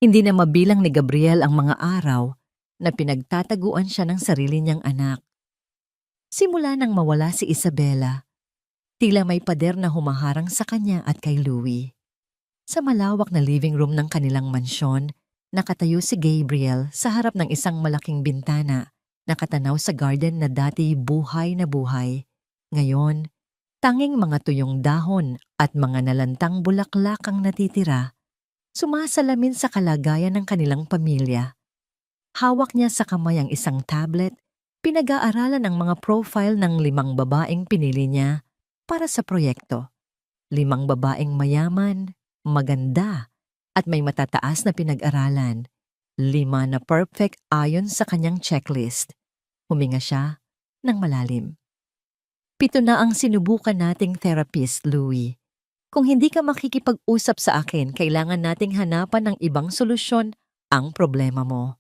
Hindi na mabilang ni Gabriel ang mga araw na pinagtataguan siya ng sarili niyang anak. Simula nang mawala si Isabela, tila may pader na humaharang sa kanya at kay Louie. Sa malawak na living room ng kanilang mansyon, nakatayo si Gabriel sa harap ng isang malaking bintana, nakatanaw sa garden na dati buhay na buhay. Ngayon, tanging mga tuyong dahon at mga nalantang bulaklak ang natitira, sumasalamin sa kalagayan ng kanilang pamilya. Hawak niya sa kamay ang isang tablet, pinag-aaralan ang mga profile ng 5 babaeng pinili niya para sa proyekto. 5 babaeng mayaman, maganda, at may matataas na pinag-aralan. 5 na perfect ayon sa kanyang checklist. Huminga siya ng malalim. 7 na ang sinubukan nating therapist, Louie. Kung hindi ka makikipag-usap sa akin, kailangan nating hanapan ng ibang solusyon ang problema mo.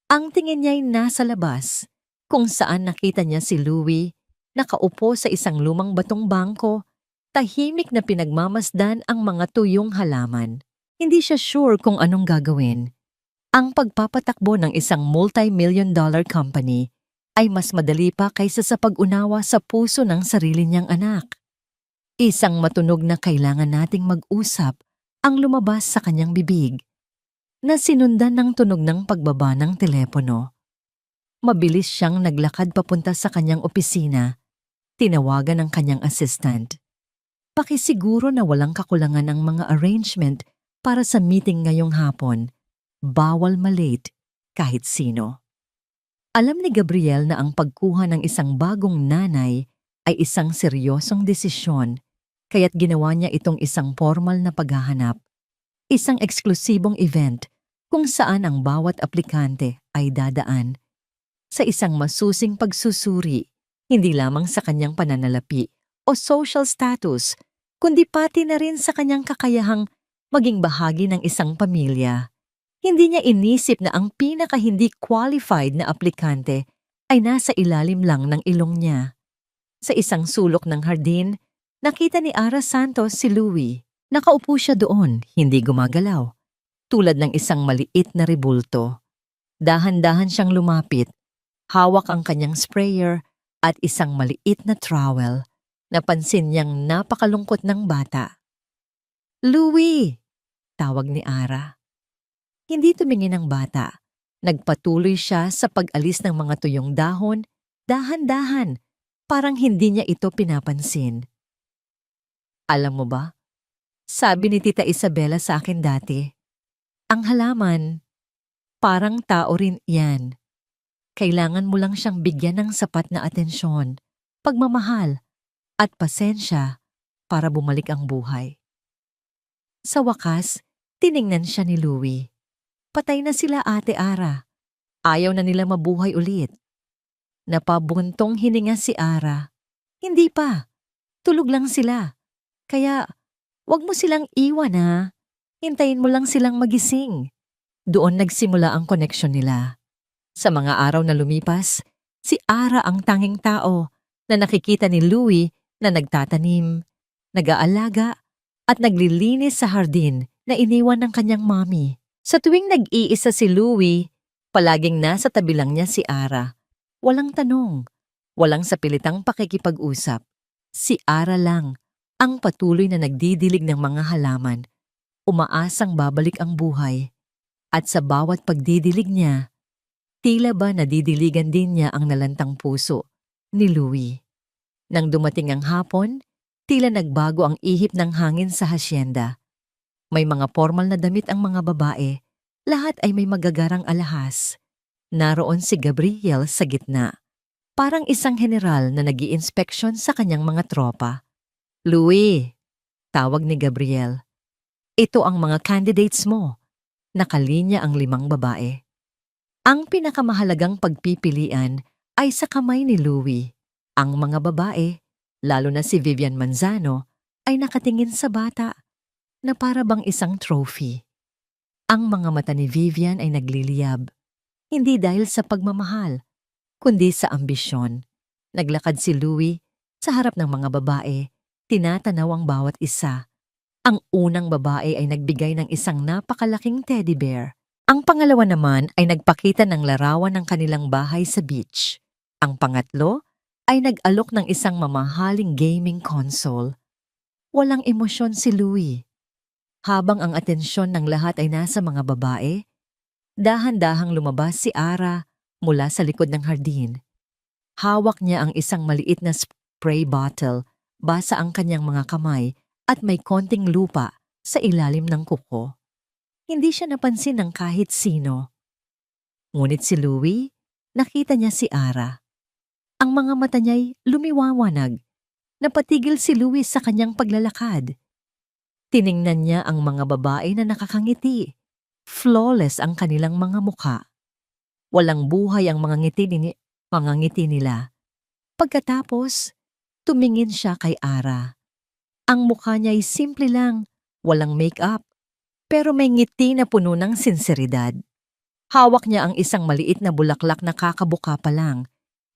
Ang tingin niya'y nasa labas, kung saan nakita niya si Louie nakaupo sa isang lumang batong bangko, tahimik na pinagmamasdan ang mga tuyong halaman. Hindi siya sure kung anong gagawin. Ang pagpapatakbo ng isang multi-million-dollar company ay mas madali pa kaysa sa pag-unawa sa puso ng sarili niyang anak. Isang matunog na kailangan nating mag-usap ang lumabas sa kanyang bibig, na sinundan ng tunog ng pagbaba ng telepono. Mabilis siyang naglakad papunta sa kanyang opisina. Tinawagan ng kanyang assistant. Pakisiguro na walang kakulangan ang mga arrangement para sa meeting ngayong hapon. Bawal malate kahit sino. Alam ni Gabriel na ang pagkuha ng isang bagong nanay ay isang seryosong desisyon, kaya't ginawa niya itong isang formal na paghahanap. Isang eksklusibong event kung saan ang bawat aplikante ay dadaan sa isang masusing pagsusuri, hindi lamang sa kanyang pananalapi o social status, kundi pati na rin sa kanyang kakayahang maging bahagi ng isang pamilya. Hindi niya inisip na ang pinaka-hindi qualified na aplikante ay nasa ilalim lang ng ilong niya. Sa isang sulok ng hardin, nakita ni Ara Santos si Louie. Nakaupo siya doon, hindi gumagalaw, tulad ng isang maliit na rebulto. Dahan-dahan siyang lumapit, hawak ang kanyang sprayer at isang maliit na trowel. Napansin niyang napakalungkot ng bata. "Louie!" tawag ni Ara. Hindi tumingin ang bata. Nagpatuloy siya sa pag-alis ng mga tuyong dahon, dahan-dahan, parang hindi niya ito pinapansin. "Alam mo ba, sabi ni Tita Isabela sa akin dati, ang halaman, parang tao rin yan. Kailangan mo lang siyang bigyan ng sapat na atensyon, pagmamahal, at pasensya para bumalik ang buhay." Sa wakas, tiningnan siya ni Louie. Patay na sila, Ate Ara. Ayaw na nila mabuhay ulit. Napabuntong hininga si Ara. "Hindi pa. Tulog lang sila. Kaya, wag mo silang iwan ha. Hintayin mo lang silang magising." Doon nagsimula ang koneksyon nila. Sa mga araw na lumipas, si Ara ang tanging tao na nakikita ni Louie na nagtatanim, nag-aalaga, at naglilinis sa hardin na iniwan ng kanyang mommy. Sa tuwing nag-iisa si Louie, palaging nasa tabi lang niya si Ara. Walang tanong, walang sapilitang pakikipag-usap. Si Ara lang ang patuloy na nagdidilig ng mga halaman, umaasang babalik ang buhay. At sa bawat pagdidilig niya, tila ba nadidiligan din niya ang nalantang puso ni Louie. Nang dumating ang hapon, tila nagbago ang ihip ng hangin sa hasyenda. May mga formal na damit ang mga babae, lahat ay may magagarang alahas. Naroon si Gabriel sa gitna, parang isang general na nag-i-inspeksyon sa kanyang mga tropa. "Louie," tawag ni Gabriel. "Ito ang mga candidates mo." Nakalinya ang 5 babae. Ang pinakamahalagang pagpipilian ay sa kamay ni Louie. Ang mga babae, lalo na si Vivian Manzano, ay nakatingin sa bata na para bang isang trophy. Ang mga mata ni Vivian ay nagliliyab, hindi dahil sa pagmamahal, kundi sa ambisyon. Naglakad si Louie sa harap ng mga babae, tinatanaw ang bawat isa. Ang unang babae ay nagbigay ng isang napakalaking teddy bear. Ang pangalawa naman ay nagpakita ng larawan ng kanilang bahay sa beach. Ang pangatlo ay nag-alok ng isang mamahaling gaming console. Walang emosyon si Louie. Habang ang atensyon ng lahat ay nasa mga babae, dahan-dahang lumabas si Ara mula sa likod ng hardin. Hawak niya ang isang maliit na spray bottle, basa ang kanyang mga kamay at may konting lupa sa ilalim ng kuko. Hindi siya napansin ng kahit sino. Ngunit si Louie, nakita niya si Ara. Ang mga mata niya'y lumiwawanag. Napatigil si Louie sa kanyang paglalakad. Tiningnan niya ang mga babae na nakakangiti. Flawless ang kanilang mga mukha. Walang buhay ang mga ngiti nila. Pagkatapos, tumingin siya kay Ara. Ang mukha niya ay simple lang, walang make-up, pero may ngiti na puno ng sinseridad. Hawak niya ang isang maliit na bulaklak na kakabuka pa lang.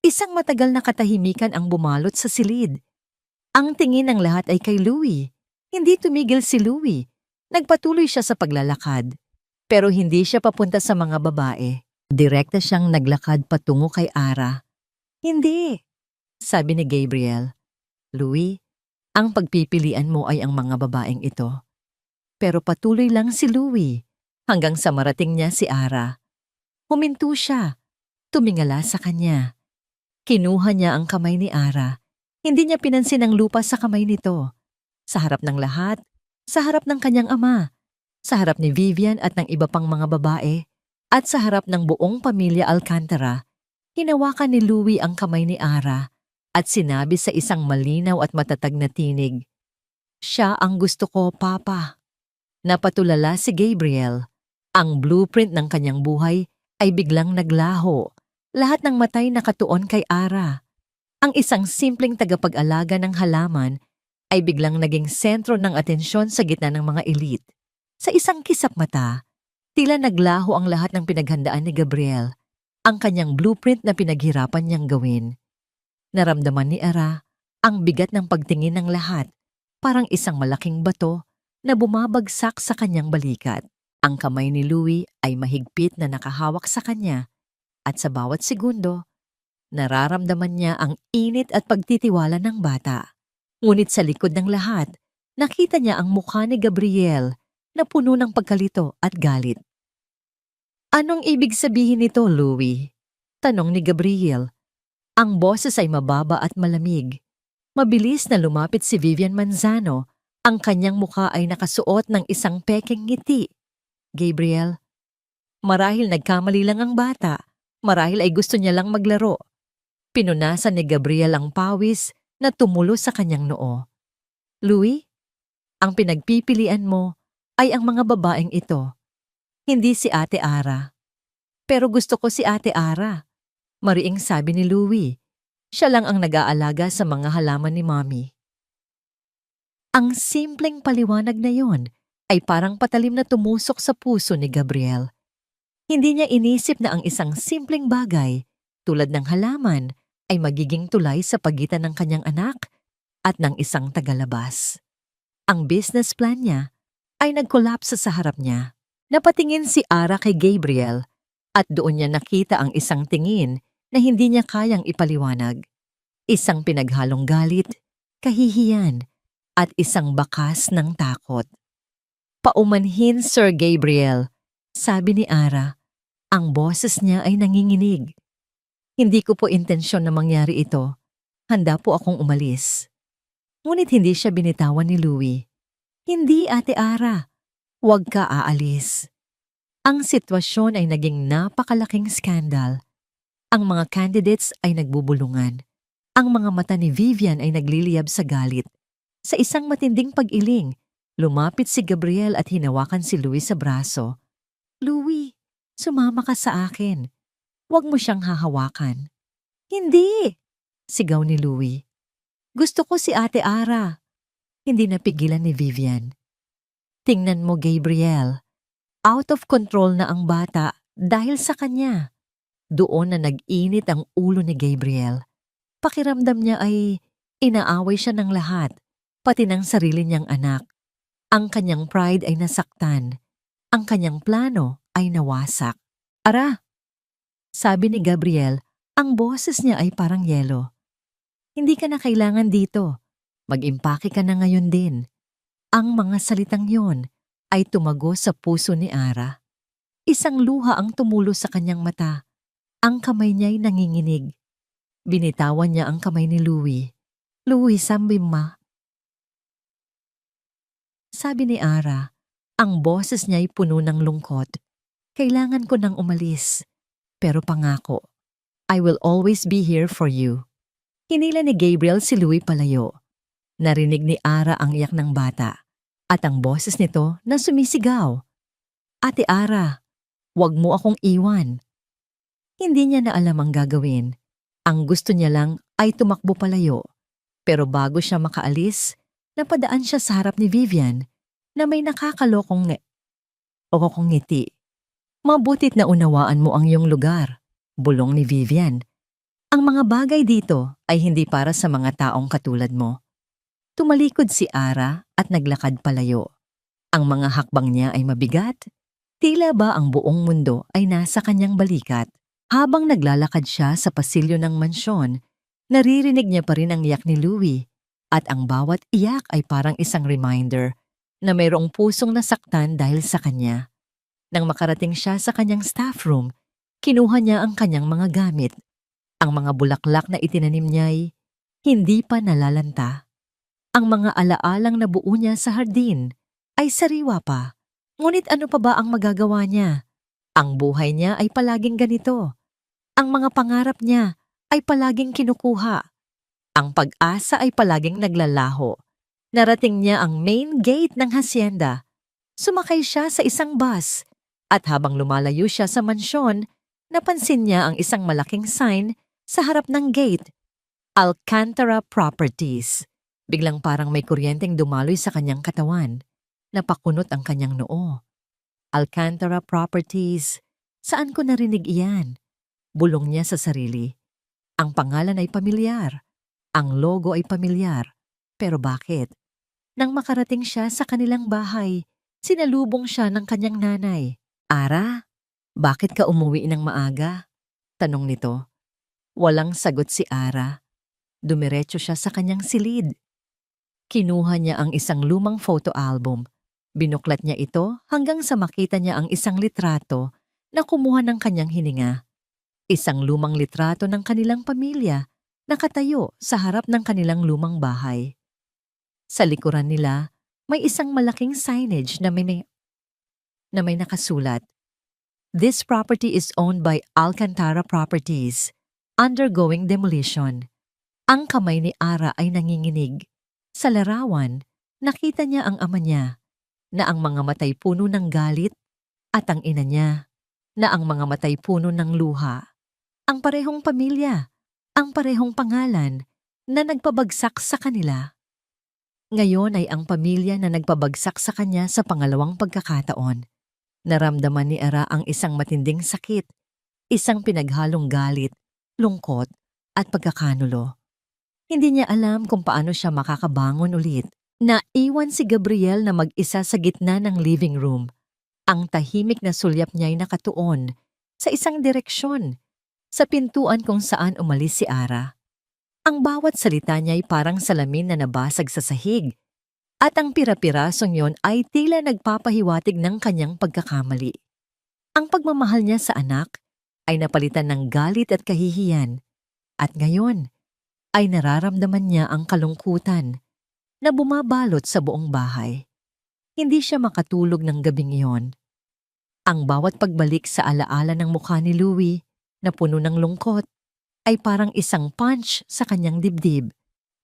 Isang matagal na katahimikan ang bumalot sa silid. Ang tingin ng lahat ay kay Louie. Hindi tumigil si Louie. Nagpatuloy siya sa paglalakad. Pero hindi siya papunta sa mga babae. Direkta siyang naglakad patungo kay Ara. Hindi, sabi ni Gabriel. Louie, ang pagpipilian mo ay ang mga babaeng ito. Pero patuloy lang si Louie hanggang sa marating niya si Ara. Huminto siya. Tumingala sa kanya. Kinuha niya ang kamay ni Ara. Hindi niya pinansin ang lupa sa kamay nito. Sa harap ng lahat, sa harap ng kanyang ama, sa harap ni Vivian at ng iba pang mga babae, at sa harap ng buong pamilya Alcantara, hinawakan ni Louie ang kamay ni Ara at sinabi sa isang malinaw at matatag na tinig, "Siya ang gusto ko, Papa." Napatulala si Gabriel. Ang blueprint ng kanyang buhay ay biglang naglaho. Lahat ng matay nakatuon kay Ara. Ang isang simpleng tagapag-alaga ng halaman ay biglang naging sentro ng atensyon sa gitna ng mga elite. Sa isang kisap mata, tila naglaho ang lahat ng pinaghandaan ni Gabriel, ang kanyang blueprint na pinaghirapan niyang gawin. Naramdaman ni Ara ang bigat ng pagtingin ng lahat, parang isang malaking bato na bumabagsak sa kanyang balikat. Ang kamay ni Louie ay mahigpit na nakahawak sa kanya at sa bawat segundo, nararamdaman niya ang init at pagtitiwala ng bata. Ngunit sa likod ng lahat, nakita niya ang mukha ni Gabriel na puno ng pagkalito at galit. "Anong ibig sabihin nito, Louie?" tanong ni Gabriel. Ang boses ay mababa at malamig. Mabilis na lumapit si Vivian Manzano. Ang kanyang mukha ay nakasuot ng isang pekeng ngiti. "Gabriel, marahil nagkamali lang ang bata. Marahil ay gusto niya lang maglaro." Pinunasan ni Gabriel ang pawis na tumulo sa kanyang noo. "Louie, ang pinagpipilian mo ay ang mga babaeng ito. Hindi si Ate Ara." "Pero gusto ko si Ate Ara," mariing sabi ni Louie. Siya lang ang nag-aalaga sa mga halaman ni Mommy. Ang simpleng paliwanag na yon ay parang patalim na tumusok sa puso ni Gabriel. Hindi niya inisip na ang isang simpleng bagay, tulad ng halaman, ay magiging tulay sa pagitan ng kanyang anak at ng isang tagalabas. Ang business plan niya ay nag-collapse sa harap niya. Napatingin si Ara kay Gabriel at doon niya nakita ang isang tingin na hindi niya kayang ipaliwanag. Isang pinaghalong galit, kahihiyan, at isang bakas ng takot. "Paumanhin, Sir Gabriel," sabi ni Ara. Ang boses niya ay nanginginig. "Hindi ko po intensyon na mangyari ito. Handa po akong umalis." Ngunit hindi siya binitawan ni Louie. "Hindi, Ate Ara. Huwag ka aalis." Ang sitwasyon ay naging napakalaking skandal. Ang mga candidates ay nagbubulungan. Ang mga mata ni Vivian ay nagliliyab sa galit. Sa isang matinding pag-iling, lumapit si Gabriel at hinawakan si Louie sa braso. "Louie, sumama ka sa akin. Huwag mo siyang hahawakan." "Hindi!" sigaw ni Louie. "Gusto ko si Ate Ara." Hindi napigilan ni Vivian. "Tingnan mo, Gabriel. Out of control na ang bata dahil sa kanya." Doon na nag-init ang ulo ni Gabriel. Pakiramdam niya ay inaaway siya ng lahat, pati ng sarili niyang anak. Ang kanyang pride ay nasaktan. Ang kanyang plano ay nawasak. Ara, sabi ni Gabriel, ang boses niya ay parang yelo. Hindi ka na kailangan dito. Mag-impake ka na ngayon din. Ang mga salitang yon ay tumago sa puso ni Ara. Isang luha ang tumulo sa kanyang mata. Ang kamay niya'y nanginginig. Binitawan niya ang kamay ni Louie. Louie, sambimma. Sabi ni Ara, ang boses niya'y puno ng lungkot. Kailangan ko nang umalis. Pero pangako, I will always be here for you. Hinila ni Gabriel si Louie palayo. Narinig ni Ara ang iyak ng bata at ang boses nito na sumisigaw. Ate Ara, wag mo akong iwan. Hindi niya na alam ang gagawin. Ang gusto niya lang ay tumakbo palayo. Pero bago siya makaalis, napadaan siya sa harap ni Vivian na may nakakalokong ngiti. Mabutit na unawaan mo ang iyong lugar, bulong ni Vivian. Ang mga bagay dito ay hindi para sa mga taong katulad mo. Tumalikod si Ara at naglakad palayo. Ang mga hakbang niya ay mabigat. Tila ba ang buong mundo ay nasa kanyang balikat. Habang naglalakad siya sa pasilyo ng mansyon, naririnig niya pa rin ang iyak ni Louie. At ang bawat iyak ay parang isang reminder na mayroong pusong nasaktan dahil sa kanya. Nang makarating siya sa kanyang staff room, kinuha niya ang kanyang mga gamit. Ang mga bulaklak na itinanim niya'y hindi pa nalalanta. Ang mga alaalang nabuo niya sa hardin ay sariwa pa. Ngunit ano pa ba ang magagawa niya? Ang buhay niya ay palaging ganito. Ang mga pangarap niya ay palaging kinukuha. Ang pag-asa ay palaging naglalaho. Narating niya ang main gate ng hacienda. Sumakay siya sa isang bus. At habang lumalayo siya sa mansyon, napansin niya ang isang malaking sign sa harap ng gate. Alcantara Properties. Biglang parang may kuryenteng dumaloy sa kanyang katawan. Napakunot ang kanyang noo. Alcantara Properties. Saan ko narinig iyan? Bulong niya sa sarili. Ang pangalan ay pamilyar. Ang logo ay pamilyar. Pero bakit? Nang makarating siya sa kanilang bahay, sinalubong siya ng kanyang nanay. Ara, bakit ka umuwi ng maaga? Tanong nito. Walang sagot si Ara. Dumiretso siya sa kanyang silid. Kinuha niya ang isang lumang photo album. Binuklat niya ito hanggang sa makita niya ang isang litrato na kumuha ng kanyang hininga. Isang lumang litrato ng kanilang pamilya nakatayo sa harap ng kanilang lumang bahay. Sa likuran nila, may isang malaking signage na may nakasulat. This property is owned by Alcantara Properties, undergoing demolition. Ang kamay ni Ara ay nanginginig. Sa larawan, nakita niya ang ama niya, na ang mga matay puno ng galit, at ang ina niya, na ang mga matay puno ng luha. Ang parehong pamilya, ang parehong pangalan na nagpabagsak sa kanila. Ngayon ay ang pamilya na nagpabagsak sa kanya sa pangalawang pagkakataon. Naramdaman ni Ara ang isang matinding sakit, isang pinaghalong galit, lungkot at pagkakanulo. Hindi niya alam kung paano siya makakabangon ulit. Naiwan si Gabriel na mag-isa sa gitna ng living room. Ang tahimik na sulyap niya ay nakatuon sa isang direksyon, sa pintuan kung saan umalis si Ara. Ang bawat salita niya ay parang salamin na nabasag sa sahig, at ang pira-pirasong yon ay tila nagpapahiwatig ng kanyang pagkakamali. Ang pagmamahal niya sa anak ay napalitan ng galit at kahihiyan, at ngayon ay nararamdaman niya ang kalungkutan na bumabalot sa buong bahay. Hindi siya makatulog ng gabing iyon. Ang bawat pagbalik sa alaala ng mukha ni Louie na puno ng lungkot ay parang isang punch sa kanyang dibdib.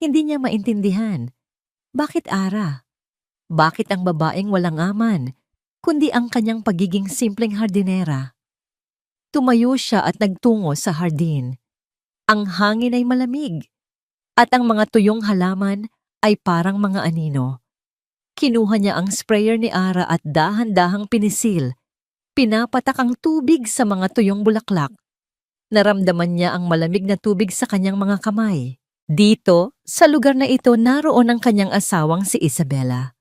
Hindi niya maintindihan. Bakit Ara? Bakit ang babaeng walang aman, kundi ang kanyang pagiging simpleng hardinera? Tumayo siya at nagtungo sa hardin. Ang hangin ay malamig, at ang mga tuyong halaman ay parang mga anino. Kinuha niya ang sprayer ni Ara at dahan-dahang pinisil. Pinapatak ang tubig sa mga tuyong bulaklak. Naramdaman niya ang malamig na tubig sa kanyang mga kamay. Dito, sa lugar na ito, naroon ang kanyang asawang si Isabela.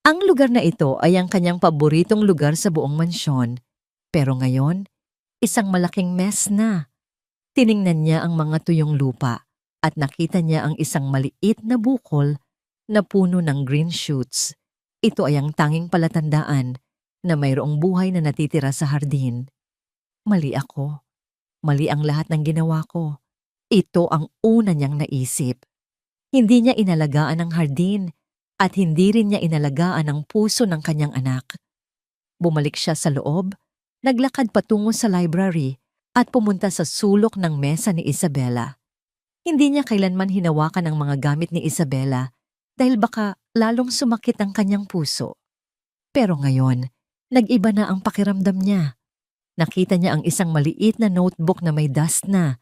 Ang lugar na ito ay ang kanyang paboritong lugar sa buong mansyon. Pero ngayon, isang malaking mess na. Tiningnan niya ang mga tuyong lupa at nakita niya ang isang maliit na bukol na puno ng green shoots. Ito ay ang tanging palatandaan na mayroong buhay na natitira sa hardin. Mali ako. Mali ang lahat ng ginawa ko. Ito ang una niyang naisip. Hindi niya inalagaan ang hardin at hindi rin niya inalagaan ang puso ng kanyang anak. Bumalik siya sa loob, naglakad patungo sa library at pumunta sa sulok ng mesa ni Isabela. Hindi niya kailanman hinawakan ang mga gamit ni Isabela dahil baka lalong sumakit ang kanyang puso. Pero ngayon, nag-iba na ang pakiramdam niya. Nakita niya ang isang maliit na notebook na may dust na.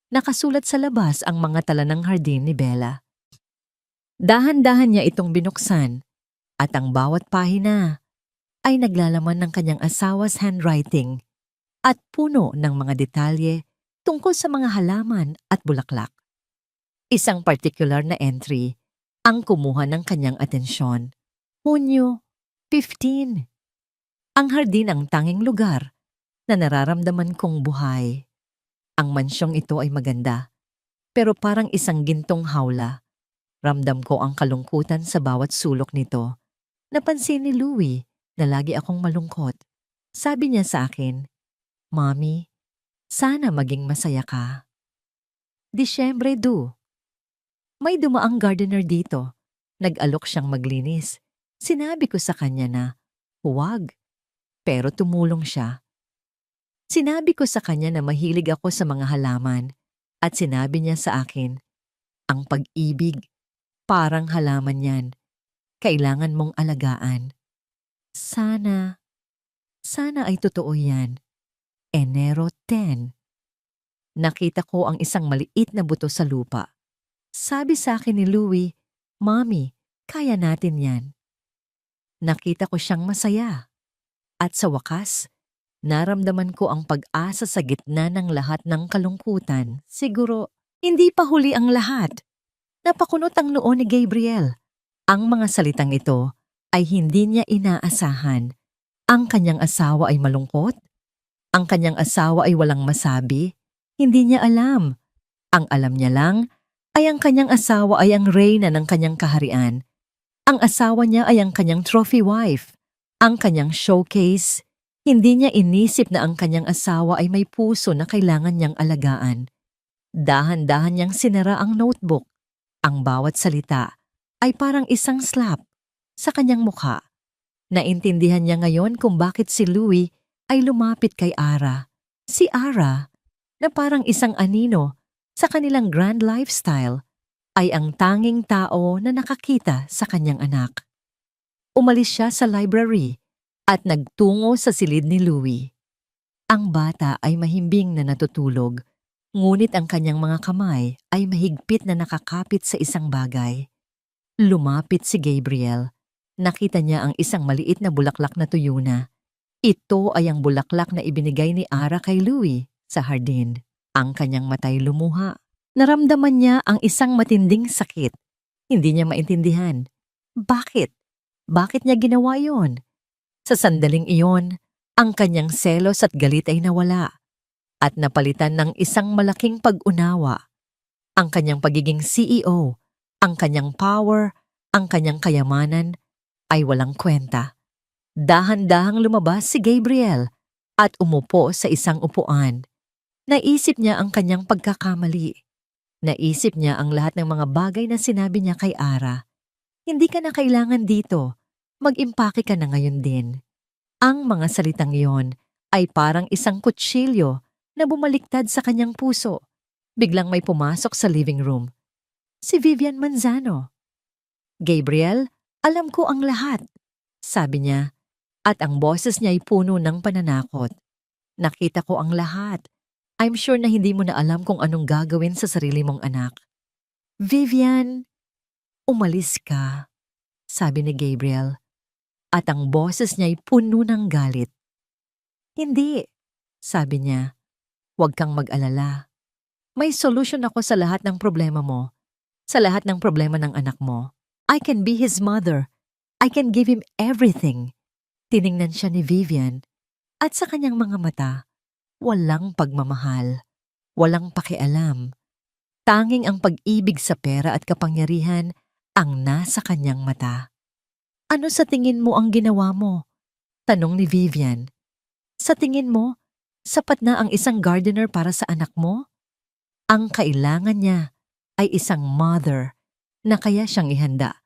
Nakasulat sa labas ang mga tala ng hardin ni Bella. Dahan-dahan niya itong binuksan at ang bawat pahina ay naglalaman ng kanyang asawa's handwriting at puno ng mga detalye tungkol sa mga halaman at bulaklak. Isang particular na entry ang kumuha ng kanyang atensyon. Hunyo 15. Ang hardin ang tanging lugar na nararamdaman kong buhay. Ang mansyong ito ay maganda, pero parang isang gintong hawla. Ramdam ko ang kalungkutan sa bawat sulok nito. Napansin ni Louie na lagi akong malungkot. Sabi niya sa akin, "Mommy, sana maging masaya ka." Disyembre 2. May dumaang gardener dito. Nag-alok siyang maglinis. Sinabi ko sa kanya na, huwag. Pero tumulong siya. Sinabi ko sa kanya na mahilig ako sa mga halaman at sinabi niya sa akin, ang pag-ibig, parang halaman yan. Kailangan mong alagaan. Sana ay totoo yan. Enero 10. Nakita ko ang isang maliit na buto sa lupa. Sabi sa akin ni Louie, "Mommy, kaya natin yan." Nakita ko siyang masaya. At sa wakas, naramdaman ko ang pag-asa sa gitna ng lahat ng kalungkutan. Siguro, hindi pa huli ang lahat. Napakunot ang noo ni Gabriel. Ang mga salitang ito ay hindi niya inaasahan. Ang kanyang asawa ay malungkot. Ang kanyang asawa ay walang masabi. Hindi niya alam. Ang alam niya lang ay ang kanyang asawa ay ang reyna ng kanyang kaharian. Ang asawa niya ay ang kanyang trophy wife. Ang kanyang showcase. Hindi niya inisip na ang kanyang asawa ay may puso na kailangan niyang alagaan. Dahan-dahan niyang sinara ang notebook. Ang bawat salita ay parang isang slap sa kanyang mukha. Naintindihan niya ngayon kung bakit si Louie ay lumapit kay Ara. Si Ara, na parang isang anino sa kanilang grand lifestyle, ay ang tanging tao na nakakita sa kanyang anak. Umalis siya sa library at nagtungo sa silid ni Louie. Ang bata ay mahimbing na natutulog, ngunit ang kanyang mga kamay ay mahigpit na nakakapit sa isang bagay. Lumapit si Gabriel. Nakita niya ang isang maliit na bulaklak na tuyo na. Ito ay ang bulaklak na ibinigay ni Ara kay Louie sa hardin. Ang kanyang matay lumuha. Naramdaman niya ang isang matinding sakit. Hindi niya maintindihan. Bakit? Bakit niya ginawa yon? Sa sandaling iyon, ang kanyang selos at galit ay nawala at napalitan ng isang malaking pag-unawa. Ang kanyang pagiging CEO, ang kanyang power, ang kanyang kayamanan ay walang kwenta. Dahan-dahang lumabas si Gabriel at umupo sa isang upuan. Naisip niya ang kanyang pagkakamali. Naisip niya ang lahat ng mga bagay na sinabi niya kay Ara. Hindi ka na kailangan dito. Mag-impake ka na ngayon din. Ang mga salitang iyon ay parang isang kutsilyo na bumaliktad sa kanyang puso. Biglang may pumasok sa living room. Si Vivian Manzano. "Gabriel, alam ko ang lahat," sabi niya, at ang boses niya ay puno ng pananakot. "Nakita ko ang lahat. I'm sure na hindi mo na alam kung anong gagawin sa sarili mong anak." "Vivian, umalis ka," sabi ni Gabriel, at ang boses niya ay puno ng galit. "Hindi," sabi niya, "huwag kang mag-alala. May solusyon ako sa lahat ng problema mo, sa lahat ng problema ng anak mo. I can be his mother. I can give him everything. Tiningnan siya ni Vivian at sa kanyang mga mata, walang pagmamahal, walang pakialam. Tanging ang pag-ibig sa pera at kapangyarihan ang nasa kanyang mata. Ano sa tingin mo ang ginawa mo? Tanong ni Vivian. Sa tingin mo, sapat na ang isang gardener para sa anak mo? Ang kailangan niya ay isang mother na kaya siyang ihanda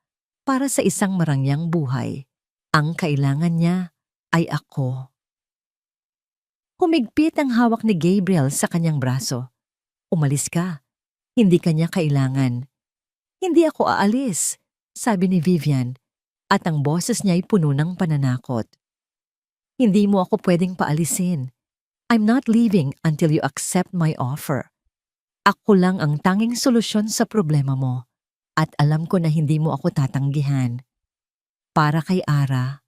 para sa isang marangyang buhay. Ang kailangan niya ay ako. Humigpit ang hawak ni Gabriel sa kanyang braso. Umalis ka. Hindi kanya kailangan. Hindi ako aalis, sabi ni Vivian, at ang boses niya ay puno ng pananakot. Hindi mo ako pwedeng paalisin. I'm not leaving until you accept my offer. Ako lang ang tanging solusyon sa problema mo, at alam ko na hindi mo ako tatanggihan. Para kay Ara,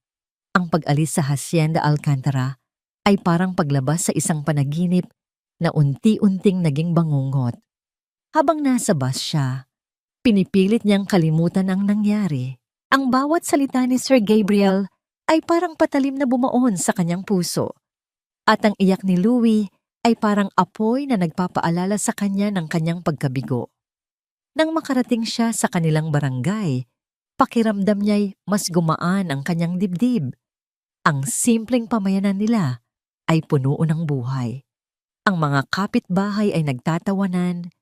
ang pag-alis sa Hacienda Alcantara ay parang paglabas sa isang panaginip na unti-unting naging bangungot. Habang nasa bus siya, pinipilit niyang kalimutan ang nangyari. Ang bawat salita ni Sir Gabriel ay parang patalim na bumaon sa kanyang puso. At ang iyak ni Louie ay parang apoy na nagpapaalala sa kanya ng kanyang pagkabigo. Nang makarating siya sa kanilang barangay, pakiramdam niya'y mas gumaan ang kanyang dibdib. Ang simpleng pamayanan nila ay puno ng buhay. Ang mga kapitbahay ay nagtatawanan,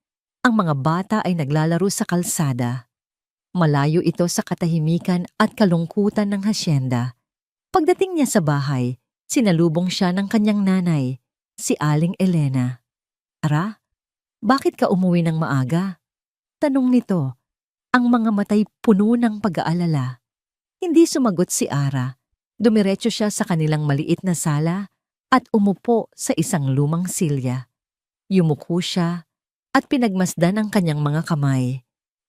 ang mga bata ay naglalaro sa kalsada. Malayo ito sa katahimikan at kalungkutan ng hasyenda. Pagdating niya sa bahay, sinalubong siya ng kanyang nanay, si Aling Elena. Ara, bakit ka umuwi ng maaga? Tanong nito, ang mga matay puno ng pag-aalala. Hindi sumagot si Ara. Dumiretso siya sa kanilang maliit na sala at umupo sa isang lumang silya. Yumuko siya at pinagmasdan ang kanyang mga kamay.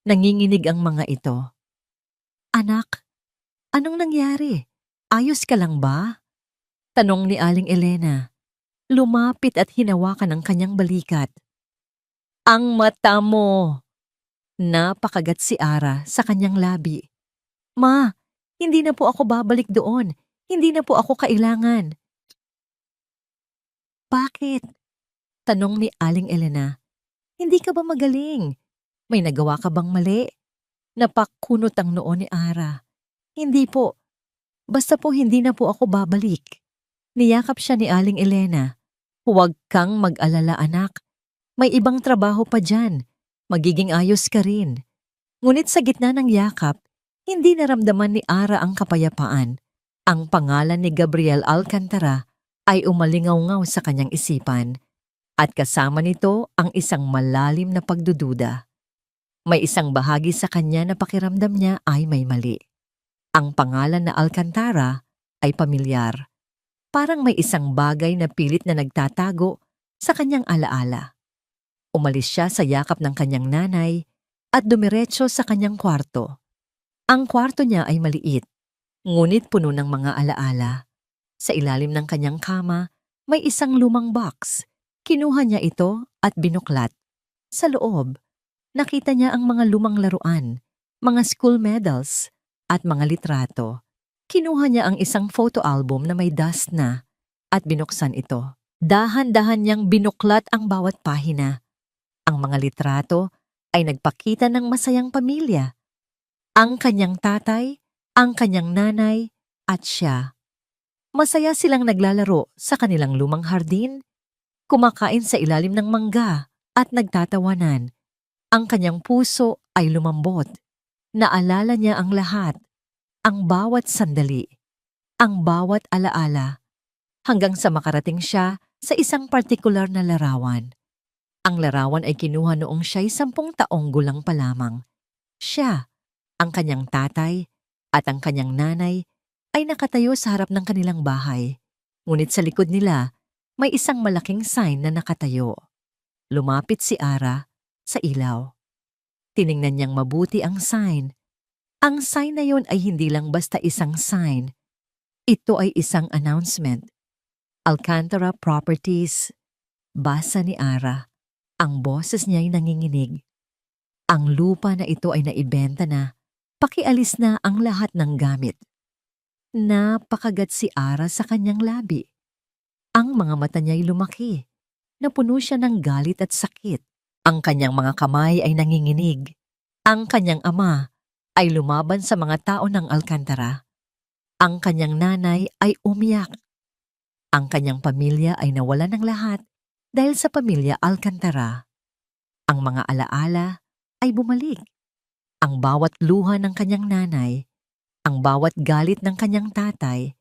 Nanginginig ang mga ito. Anak, anong nangyari? Ayos ka lang ba? Tanong ni Aling Elena. Lumapit at hinawakan ang kanyang balikat. Ang mata mo! Napakagat si Ara sa kanyang labi. Ma, hindi na po ako babalik doon. Hindi na po ako kailangan. Bakit? Tanong ni Aling Elena. Hindi ka ba magaling? May nagawa ka bang mali? Napakunot ang noo ni Ara. Hindi po. Basta po hindi na po ako babalik. Niyakap siya ni Aling Elena. Huwag kang mag-alala anak. May ibang trabaho pa dyan. Magiging ayos ka rin. Ngunit sa gitna ng yakap, hindi naramdaman ni Ara ang kapayapaan. Ang pangalan ni Gabriel Alcantara ay umalingaw-ngaw sa kanyang isipan. At kasama nito ang isang malalim na pagdududa. May isang bahagi sa kanya na pakiramdam niya ay may mali. Ang pangalan na Alcantara ay pamilyar. Parang may isang bagay na pilit na nagtatago sa kanyang alaala. Umalis siya sa yakap ng kanyang nanay at dumiretso sa kanyang kwarto. Ang kwarto niya ay maliit, ngunit puno ng mga alaala. Sa ilalim ng kanyang kama, may isang lumang box. Kinuha niya ito at binuklat. Sa loob, nakita niya ang mga lumang laruan, mga school medals, at mga litrato. Kinuha niya ang isang photo album na may dust na at binuksan ito. Dahan-dahan niyang binuklat ang bawat pahina. Ang mga litrato ay nagpakita ng masayang pamilya. Ang kanyang tatay, ang kanyang nanay, at siya. Masaya silang naglalaro sa kanilang lumang hardin, kumakain sa ilalim ng mangga at nagtatawanan. Ang kanyang puso ay lumambot. Naalala niya ang lahat, ang bawat sandali, ang bawat alaala, hanggang sa makarating siya sa isang partikular na larawan. Ang larawan ay kinuha noong siya'y 10 taong gulang pa lamang. Siya, ang kanyang tatay, at ang kanyang nanay ay nakatayo sa harap ng kanilang bahay. Ngunit sa likod nila, may isang malaking sign na nakatayo. Lumapit si Ara sa ilaw. Tiningnan niyang mabuti ang sign. Ang sign na yon ay hindi lang basta isang sign. Ito ay isang announcement. Alcantara Properties. Basa ni Ara. Ang boses niya ay nanginginig. Ang lupa na ito ay naibenta na Pakialis na ang lahat ng gamit. Napakagat si Ara sa kanyang labi. Ang mga mata niya'y lumaki. Napuno siya ng galit at sakit. Ang kanyang mga kamay ay nanginginig. Ang kanyang ama ay lumaban sa mga tao ng Alcantara. Ang kanyang nanay ay umiyak. Ang kanyang pamilya ay nawala ng lahat dahil sa pamilya Alcantara. Ang mga alaala ay bumalik. Ang bawat luha ng kanyang nanay, ang bawat galit ng kanyang tatay,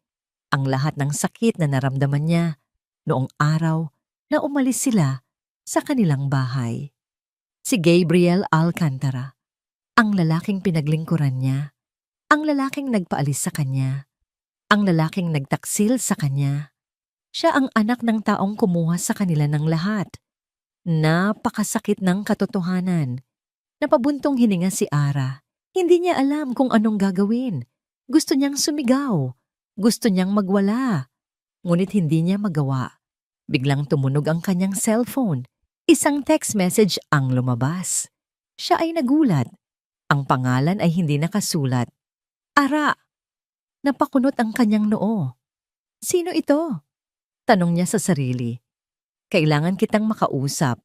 ang lahat ng sakit na naramdaman niya noong araw na umalis sila sa kanilang bahay. Si Gabriel Alcantara, ang lalaking pinaglingkuran niya, ang lalaking nagpaalis sa kanya, ang lalaking nagtaksil sa kanya. Siya ang anak ng taong kumuha sa kanila ng lahat. Napakasakit ng katotohanan. Napabuntong hininga si Ara. Hindi niya alam kung anong gagawin. Gusto niyang sumigaw. Gusto niyang magwala. Ngunit hindi niya magawa. Biglang tumunog ang kanyang cellphone. Isang text message ang lumabas. Siya ay nagulat. Ang pangalan ay hindi nakasulat. Ara! Napakunot ang kanyang noo. Sino ito? Tanong niya sa sarili. Kailangan kitang makausap.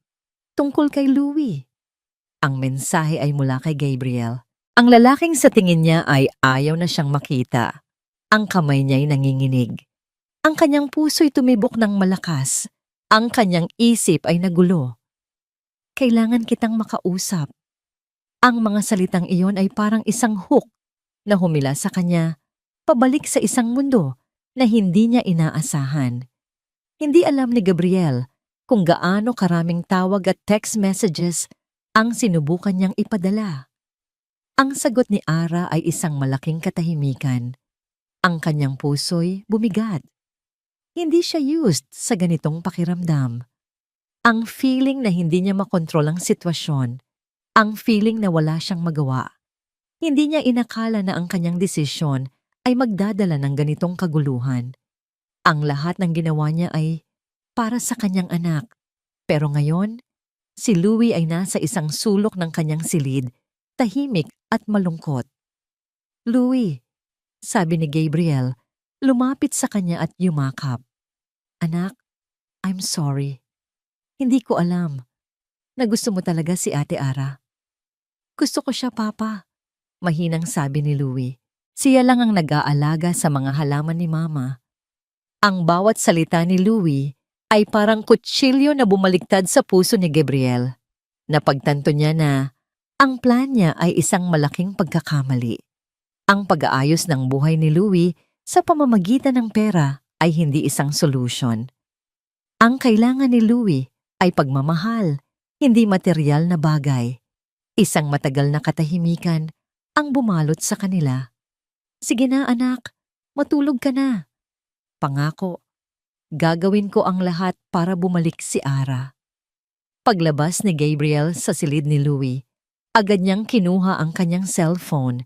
Tungkol kay Louie. Ang mensahe ay mula kay Gabriel. Ang lalaking sa tingin niya ay ayaw na siyang makita. Ang kamay niya'y nanginginig. Ang kanyang puso'y tumibok ng malakas. Ang kanyang isip ay nagulo. Kailangan kitang makausap. Ang mga salitang iyon ay parang isang hook na humila sa kanya pabalik sa isang mundo na hindi niya inaasahan. Hindi alam ni Gabriel kung gaano karaming tawag at text messages ang sinubukan niyang ipadala. Ang sagot ni Ara ay isang malaking katahimikan. Ang kanyang puso'y bumigat. Hindi siya used sa ganitong pakiramdam. Ang feeling na hindi niya makontrol ang sitwasyon. Ang feeling na wala siyang magawa. Hindi niya inakala na ang kanyang desisyon ay magdadala ng ganitong kaguluhan. Ang lahat ng ginawa niya ay para sa kanyang anak. Pero ngayon, si Louie ay nasa isang sulok ng kanyang silid, tahimik at malungkot. Louie, sabi ni Gabriel, lumapit sa kanya at yumakap. Anak, I'm sorry. Hindi ko alam na gusto mo talaga si Ate Ara. Gusto ko siya, Papa. Mahinang sabi ni Louie. Siya lang ang nag-aalaga sa mga halaman ni Mama. Ang bawat salita ni Louie ay parang kutsilyo na bumaliktad sa puso ni Gabriel. Napagtanto niya na ang plan niya ay isang malaking pagkakamali. Ang pag-aayos ng buhay ni Louie sa pamamagitan ng pera ay hindi isang solusyon. Ang kailangan ni Louie ay pagmamahal, hindi material na bagay. Isang matagal na katahimikan ang bumalot sa kanila. Sige na anak, matulog ka na. Pangako, gagawin ko ang lahat para bumalik si Ara. Paglabas ni Gabriel sa silid ni Louie, agad niyang kinuha ang kanyang cellphone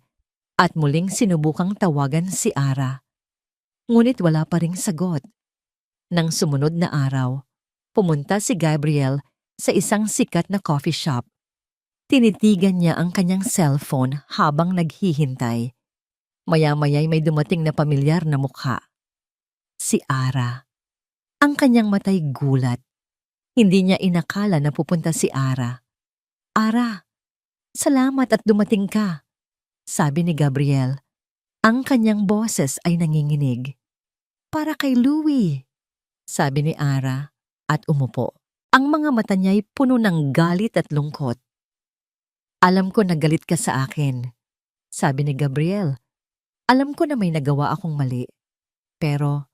at muling sinubukang tawagan si Ara. Ngunit wala pa ring sagot. Nang sumunod na araw, pumunta si Gabriel sa isang sikat na coffee shop. Tinitigan niya ang kanyang cellphone habang naghihintay. Maya-maya'y may dumating na pamilyar na mukha. Si Ara. Ang kanyang matay gulat. Hindi niya inakala na pupunta si Ara. Ara, salamat at dumating ka, sabi ni Gabriel. Ang kanyang boses ay nanginginig. Para kay Louie, sabi ni Ara at umupo. Ang mga mata niya'y puno ng galit at lungkot. Alam ko na galit ka sa akin, sabi ni Gabriel. Alam ko na may nagawa akong mali. Pero,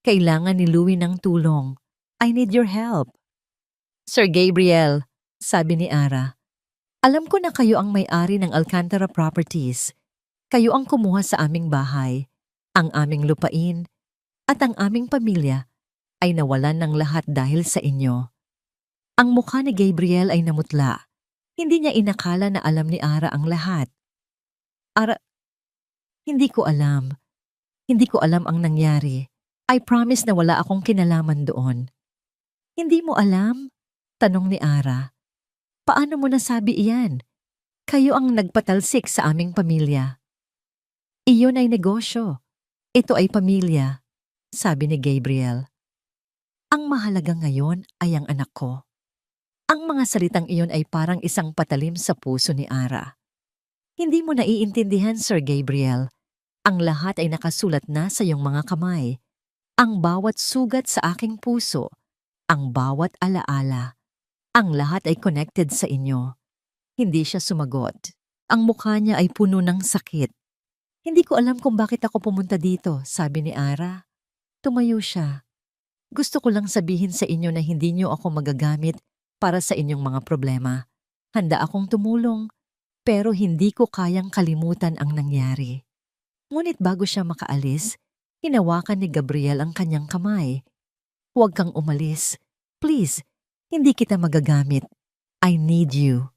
kailangan ni Louie ng tulong. I need your help. Sir Gabriel, sabi ni Ara. Alam ko na kayo ang may-ari ng Alcantara Properties. Kayo ang kumuha sa aming bahay, ang aming lupain, at ang aming pamilya ay nawalan ng lahat dahil sa inyo. Ang mukha ni Gabriel ay namutla. Hindi niya inakala na alam ni Ara ang lahat. Ara, hindi ko alam. Hindi ko alam ang nangyari. I promise na wala akong kinalaman doon. Hindi mo alam? Tanong ni Ara. Paano mo nasabi iyan? Kayo ang nagpatalsik sa aming pamilya. Iyon ay negosyo. Ito ay pamilya, sabi ni Gabriel. Ang mahalaga ngayon ay ang anak ko. Ang mga salitang iyon ay parang isang patalim sa puso ni Ara. Hindi mo naiintindihan, Sir Gabriel. Ang lahat ay nakasulat na sa iyong mga kamay. Ang bawat sugat sa aking puso, ang bawat alaala, ang lahat ay connected sa inyo. Hindi siya sumagot. Ang mukha niya ay puno ng sakit. Hindi ko alam kung bakit ako pumunta dito, sabi ni Ara. Tumayo siya. Gusto ko lang sabihin sa inyo na hindi niyo ako magagamit para sa inyong mga problema. Handa akong tumulong, pero hindi ko kayang kalimutan ang nangyari. Ngunit bago siya makaalis, hinawakan ni Gabriel ang kanyang kamay. Huwag kang umalis. Please, hindi kita magagamit. I need you.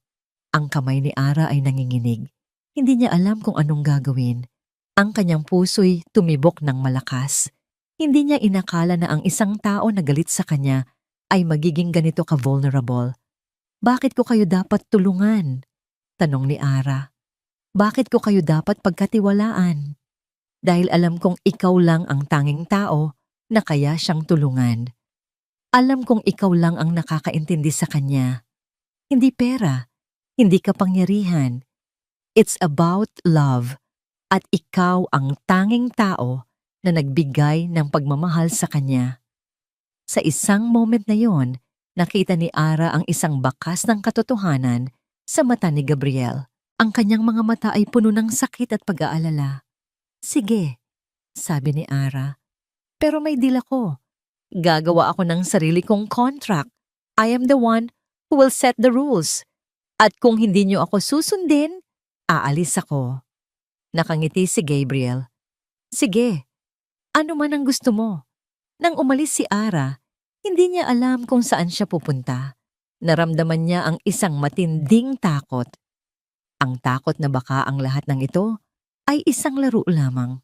Ang kamay ni Ara ay nanginginig. Hindi niya alam kung anong gagawin. Ang kanyang puso'y tumibok ng malakas. Hindi niya inakala na ang isang tao na galit sa kanya ay magiging ganito ka-vulnerable. Bakit ko kayo dapat tulungan? Tanong ni Ara. Bakit ko kayo dapat pagkatiwalaan? Dahil alam kong ikaw lang ang tanging tao na kaya siyang tulungan. Alam kong ikaw lang ang nakakaintindi sa kanya. Hindi pera, hindi kapangyarihan. It's about love. At ikaw ang tanging tao na nagbigay ng pagmamahal sa kanya. Sa isang moment na yon, nakita ni Ara ang isang bakas ng katotohanan sa mata ni Gabriel. Ang kanyang mga mata ay puno ng sakit at pag-aalala. Sige, sabi ni Ara. Pero may deal ako. Gagawa ako ng sarili kong contract. I am the one who will set the rules. At kung hindi niyo ako susundin, aalis ako. Nakangiti si Gabriel. Sige, ano man ang gusto mo. Nang umalis si Ara, hindi niya alam kung saan siya pupunta. Naramdaman niya ang isang matinding takot. Ang takot na baka ang lahat ng ito ay isang laro lamang.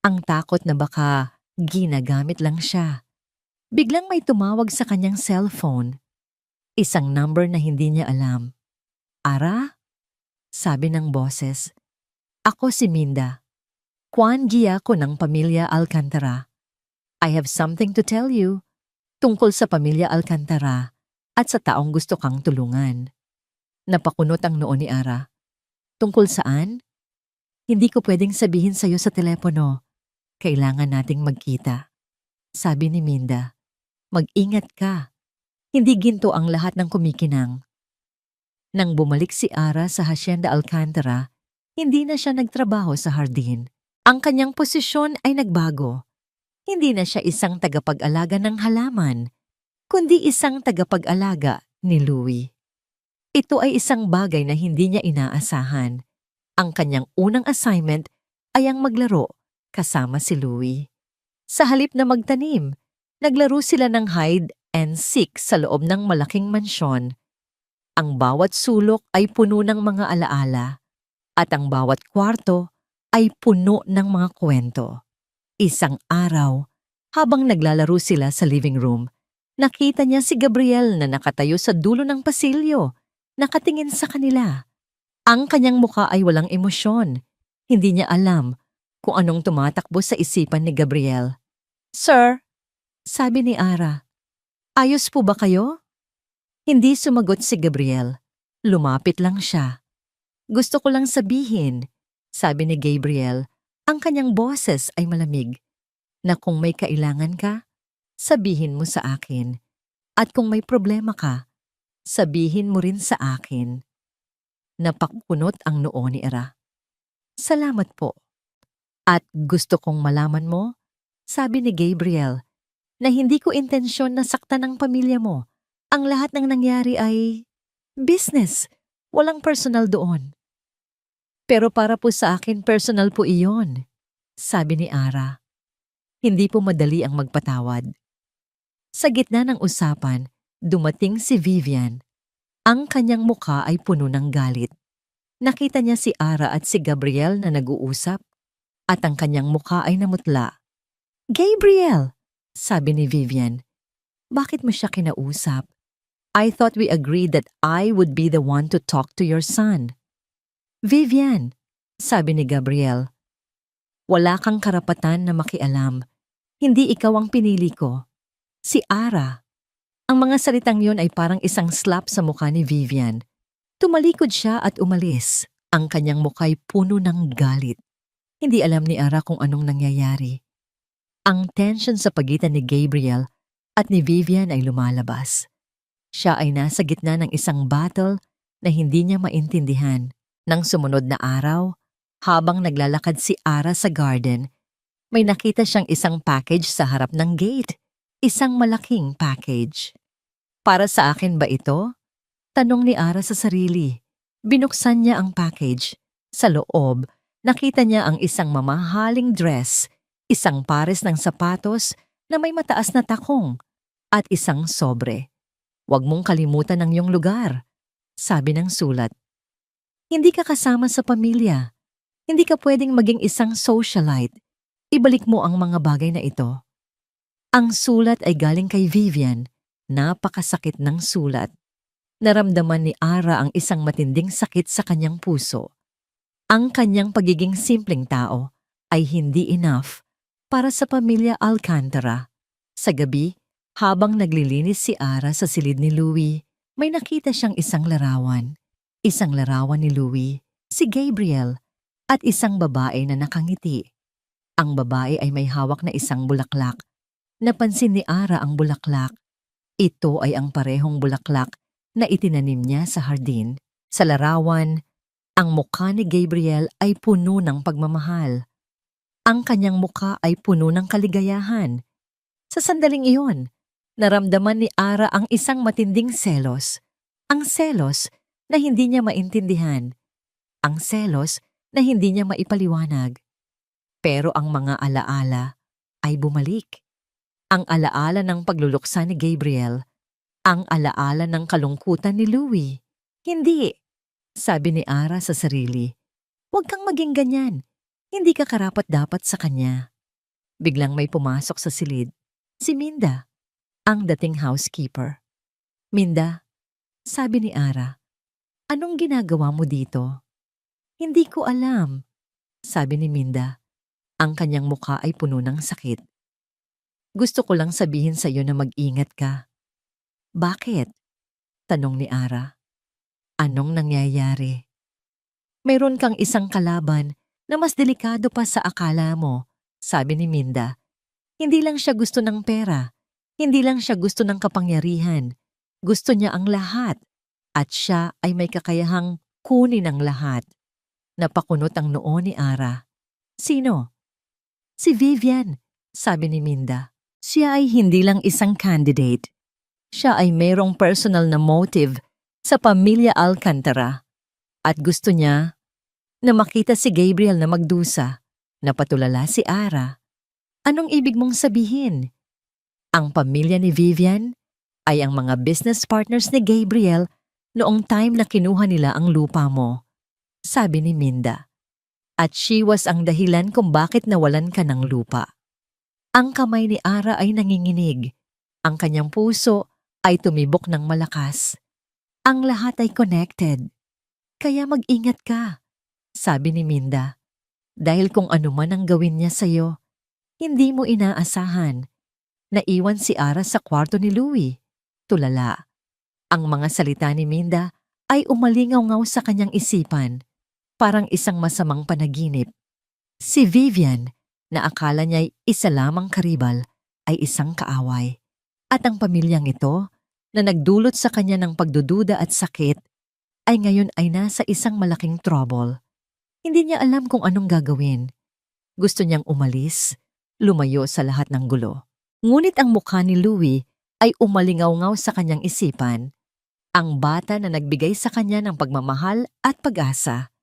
Ang takot na baka ginagamit lang siya. Biglang may tumawag sa kanyang cellphone. Isang number na hindi niya alam. Ara? Sabi ng boses. Ako si Minda. Juan Gia ko ng pamilya Alcantara. I have something to tell you tungkol sa pamilya Alcantara at sa taong gusto kang tulungan. Napakunot ang noo ni Ara. Tungkol saan? Hindi ko pwedeng sabihin sa'yo sa telepono. Kailangan nating magkita. Sabi ni Minda. Mag-ingat ka. Hindi ginto ang lahat ng kumikinang. Nang bumalik si Ara sa Hacienda Alcantara, hindi na siya nagtrabaho sa hardin. Ang kanyang posisyon ay nagbago. Hindi na siya isang tagapag-alaga ng halaman, kundi isang tagapag-alaga ni Louie. Ito ay isang bagay na hindi niya inaasahan. Ang kanyang unang assignment ay ang maglaro kasama si Louie. Sa halip na magtanim, naglaro sila ng hide and seek sa loob ng malaking mansyon. Ang bawat sulok ay puno ng mga alaala. At ang bawat kwarto ay puno ng mga kwento. Isang araw, habang naglalaro sila sa living room, nakita niya si Gabriel na nakatayo sa dulo ng pasilyo, nakatingin sa kanila. Ang kanyang muka ay walang emosyon. Hindi niya alam kung anong tumatakbo sa isipan ni Gabriel. Sir, sabi ni Ara, ayos po ba kayo? Hindi sumagot si Gabriel. Lumapit lang siya. Gusto ko lang sabihin, sabi ni Gabriel, ang kanyang boses ay malamig, na kung may kailangan ka, sabihin mo sa akin. At kung may problema ka, sabihin mo rin sa akin. Napakunot ang noo ni Ara. Salamat po. At gusto kong malaman mo, sabi ni Gabriel, na hindi ko intensyon na saktan ang pamilya mo. Ang lahat ng nangyari ay business. Walang personal doon. Pero para po sa akin, personal po iyon, sabi ni Ara. Hindi po madali ang magpatawad. Sa gitna ng usapan, dumating si Vivian. Ang kanyang mukha ay puno ng galit. Nakita niya si Ara at si Gabriel na nag-uusap at ang kanyang mukha ay namutla. Gabriel! Sabi ni Vivian. Bakit mo siya kinausap? I thought we agreed that I would be the one to talk to your son. Vivian, sabi ni Gabriel, wala kang karapatan na makialam. Hindi ikaw ang pinili ko. Si Ara. Ang mga salitang yon ay parang isang slap sa mukha ni Vivian. Tumalikod siya at umalis. Ang kanyang mukha'y puno ng galit. Hindi alam ni Ara kung anong nangyayari. Ang tension sa pagitan ni Gabriel at ni Vivian ay lumalabas. Siya ay nasa gitna ng isang battle na hindi niya maintindihan. Nang sumunod na araw, habang naglalakad si Ara sa garden, may nakita siyang isang package sa harap ng gate. Isang malaking package. Para sa akin ba ito? Tanong ni Ara sa sarili. Binuksan niya ang package. Sa loob, nakita niya ang isang mamahaling dress, isang pares ng sapatos na may mataas na takong, at isang sobre. Huwag mong kalimutan ang iyong lugar, sabi ng sulat. Hindi ka kasama sa pamilya. Hindi ka pwedeng maging isang socialite. Ibalik mo ang mga bagay na ito. Ang sulat ay galing kay Vivian. Napakasakit ng sulat. Naramdaman ni Ara ang isang matinding sakit sa kanyang puso. Ang kanyang pagiging simpleng tao ay hindi enough para sa pamilya Alcantara. Sa gabi, habang naglilinis si Ara sa silid ni Louie, may nakita siyang isang larawan. Isang larawan ni Louie, si Gabriel, at isang babae na nakangiti. Ang babae ay may hawak na isang bulaklak. Napansin ni Ara ang bulaklak. Ito ay ang parehong bulaklak na itinanim niya sa hardin. Sa larawan, ang mukha ni Gabriel ay puno ng pagmamahal. Ang kanyang mukha ay puno ng kaligayahan. Sa sandaling iyon, naramdaman ni Ara ang isang matinding selos. Ang selos na hindi niya maintindihan. Ang selos na hindi niya maipaliwanag. Pero ang mga alaala ay bumalik. Ang alaala ng pagluluksa ni Gabriel. Ang alaala ng kalungkutan ni Louie. Hindi, sabi ni Ara sa sarili. Huwag kang maging ganyan. Hindi ka karapat-dapat sa kanya. Biglang may pumasok sa silid. Si Minda, ang dating housekeeper. Minda, sabi ni Ara, anong ginagawa mo dito? Hindi ko alam, sabi ni Minda. Ang kanyang mukha ay puno ng sakit. Gusto ko lang sabihin sa iyo na mag-ingat ka. Bakit? Tanong ni Ara. Anong nangyayari? Mayroon kang isang kalaban na mas delikado pa sa akala mo, sabi ni Minda. Hindi lang siya gusto ng pera. Hindi lang siya gusto ng kapangyarihan. Gusto niya ang lahat. At siya ay may kakayahang kunin ang lahat. Napakunot ang noo ni Ara. Sino? Si Vivian, sabi ni Minda. Siya ay hindi lang isang candidate. Siya ay mayroong personal na motive sa pamilya Alcantara. At gusto niya na makita si Gabriel na magdusa. Napatulala si Ara. Anong ibig mong sabihin? Ang pamilya ni Vivian ay ang mga business partners ni Gabriel noong time na kinuha nila ang lupa mo, sabi ni Minda. At she was ang dahilan kung bakit nawalan ka ng lupa. Ang kamay ni Ara ay nanginginig. Ang kanyang puso ay tumibok ng malakas. Ang lahat ay connected. Kaya mag-ingat ka, sabi ni Minda. Dahil kung ano man ang gawin niya sa'yo, hindi mo inaasahan. Naiwan si Ara sa kwarto ni Louie. Tulala. Ang mga salita ni Minda ay umalingaw-ngaw sa kanyang isipan. Parang isang masamang panaginip. Si Vivian, na akala niya'y isa lamang karibal, ay isang kaaway. At ang pamilyang ito, na nagdulot sa kanya ng pagdududa at sakit, ay ngayon ay nasa isang malaking trouble. Hindi niya alam kung anong gagawin. Gusto niyang umalis, lumayo sa lahat ng gulo. Ngunit ang mukha ni Louie ay umalingaw-ngaw sa kanyang isipan. Ang bata na nagbigay sa kanya ng pagmamahal at pag-asa.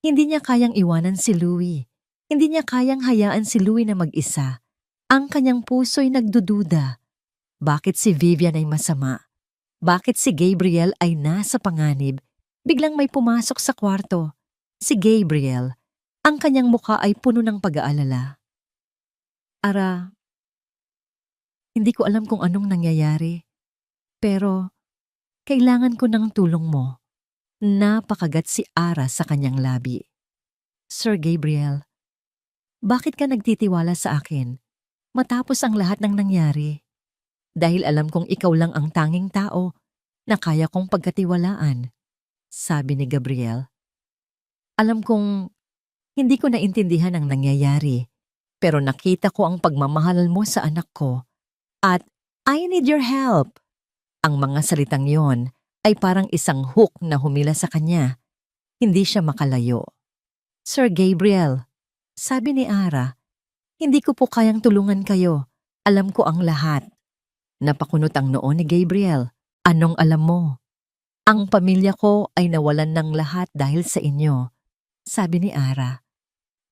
Hindi niya kayang iwanan si Louie. Hindi niya kayang hayaan si Louie na mag-isa. Ang kanyang puso'y nagdududa. Bakit si Vivian ay masama? Bakit si Gabriel ay nasa panganib? Biglang may pumasok sa kwarto. Si Gabriel. Ang kanyang mukha ay puno ng pag-aalala. Ara, hindi ko alam kung anong nangyayari. Pero, kailangan ko ng tulong mo. Napakagat si Ara sa kanyang labi. Sir Gabriel, bakit ka nagtitiwala sa akin matapos ang lahat ng nangyari? Dahil alam kong ikaw lang ang tanging tao na kaya kong pagkatiwalaan, sabi ni Gabriel. Alam kong hindi ko naintindihan ang nangyayari, pero nakita ko ang pagmamahal mo sa anak ko at I need your help. Ang mga salitang yon ay parang isang hook na humila sa kanya. Hindi siya makalayo. Sir Gabriel, sabi ni Ara, hindi ko po kayang tulungan kayo. Alam ko ang lahat. Napakunot ang noo ni Gabriel. Anong alam mo? Ang pamilya ko ay nawalan ng lahat dahil sa inyo. Sabi ni Ara,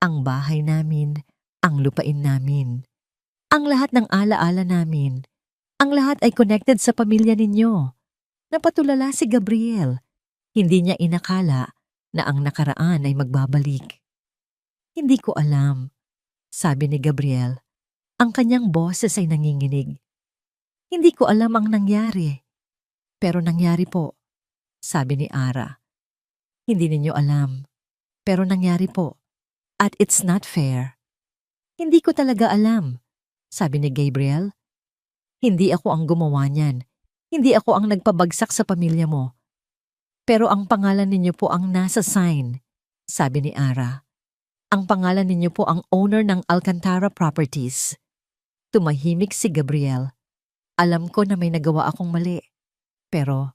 ang bahay namin, ang lupain namin, ang lahat ng alaala namin, ang lahat ay connected sa pamilya ninyo. Napatulala si Gabriel. Hindi niya inakala na ang nakaraan ay magbabalik. Hindi ko alam, sabi ni Gabriel. Ang kanyang boses ay nanginginig. Hindi ko alam ang nangyari. Pero nangyari po, sabi ni Ara. Hindi ninyo alam, pero nangyari po. At it's not fair. Hindi ko talaga alam, sabi ni Gabriel. Hindi ako ang gumawa niyan. Hindi ako ang nagpabagsak sa pamilya mo. Pero ang pangalan ninyo po ang nasa sign, sabi ni Ara. Ang pangalan ninyo po ang owner ng Alcantara Properties. Tumahimik si Gabriel. Alam ko na may nagawa akong mali. Pero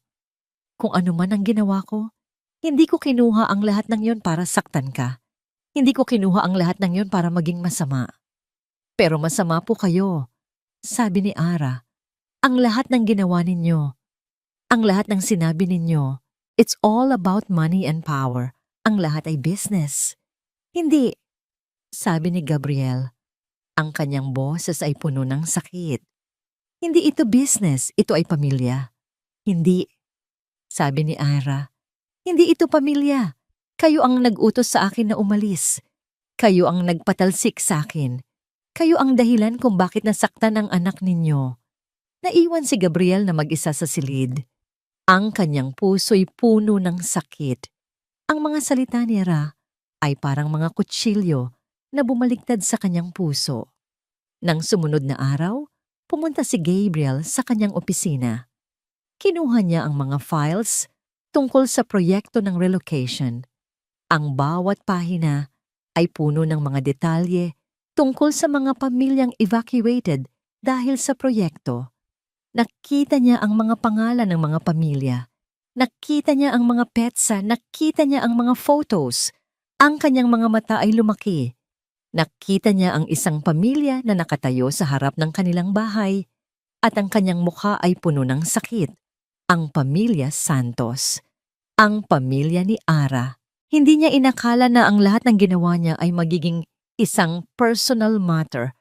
kung ano man ang ginawa ko, hindi ko kinuha ang lahat ng yon para saktan ka. Hindi ko kinuha ang lahat ng yon para maging masama. Pero masama po kayo, sabi ni Ara. Ang lahat ng ginawa ninyo, ang lahat ng sinabi ninyo, it's all about money and power. Ang lahat ay business. Hindi, sabi ni Gabriel. Ang kanyang boses ay puno ng sakit. Hindi ito business, ito ay pamilya. Hindi, sabi ni Ara. Hindi ito pamilya. Kayo ang nag-utos sa akin na umalis. Kayo ang nagpatalsik sa akin. Kayo ang dahilan kung bakit nasaktan ang anak ninyo. Naiwan si Gabriel na mag-isa sa silid. Ang kanyang puso'y puno ng sakit. Ang mga salita ni Ara ay parang mga kutsilyo na bumaliktad sa kanyang puso. Nang sumunod na araw, pumunta si Gabriel sa kanyang opisina. Kinuha niya ang mga files tungkol sa proyekto ng relocation. Ang bawat pahina ay puno ng mga detalye tungkol sa mga pamilyang evacuated dahil sa proyekto. Nakita niya ang mga pangalan ng mga pamilya. Nakita niya ang mga petsa, nakita niya ang mga photos. Ang kanyang mga mata ay lumaki. Nakita niya ang isang pamilya na nakatayo sa harap ng kanilang bahay at ang kanyang mukha ay puno ng sakit. Ang pamilya Santos. Ang pamilya ni Ara. Hindi niya inakala na ang lahat ng ginawa niya ay magiging isang personal matter.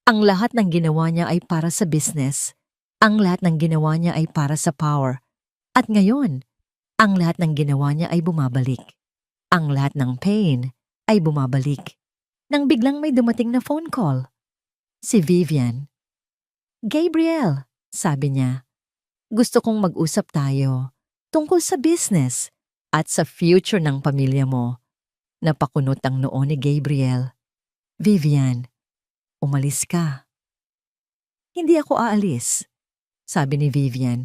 Ang lahat ng ginawa niya ay para sa business. Ang lahat ng ginawa niya ay para sa power. At ngayon, ang lahat ng ginawa niya ay bumabalik. Ang lahat ng pain ay bumabalik. Nang biglang may dumating na phone call. Si Vivian. Gabriel, sabi niya, gusto kong mag-usap tayo tungkol sa business at sa future ng pamilya mo. Napakunot ang noo ni Gabriel. Vivian, umalis ka. Hindi ako aalis, sabi ni Vivian.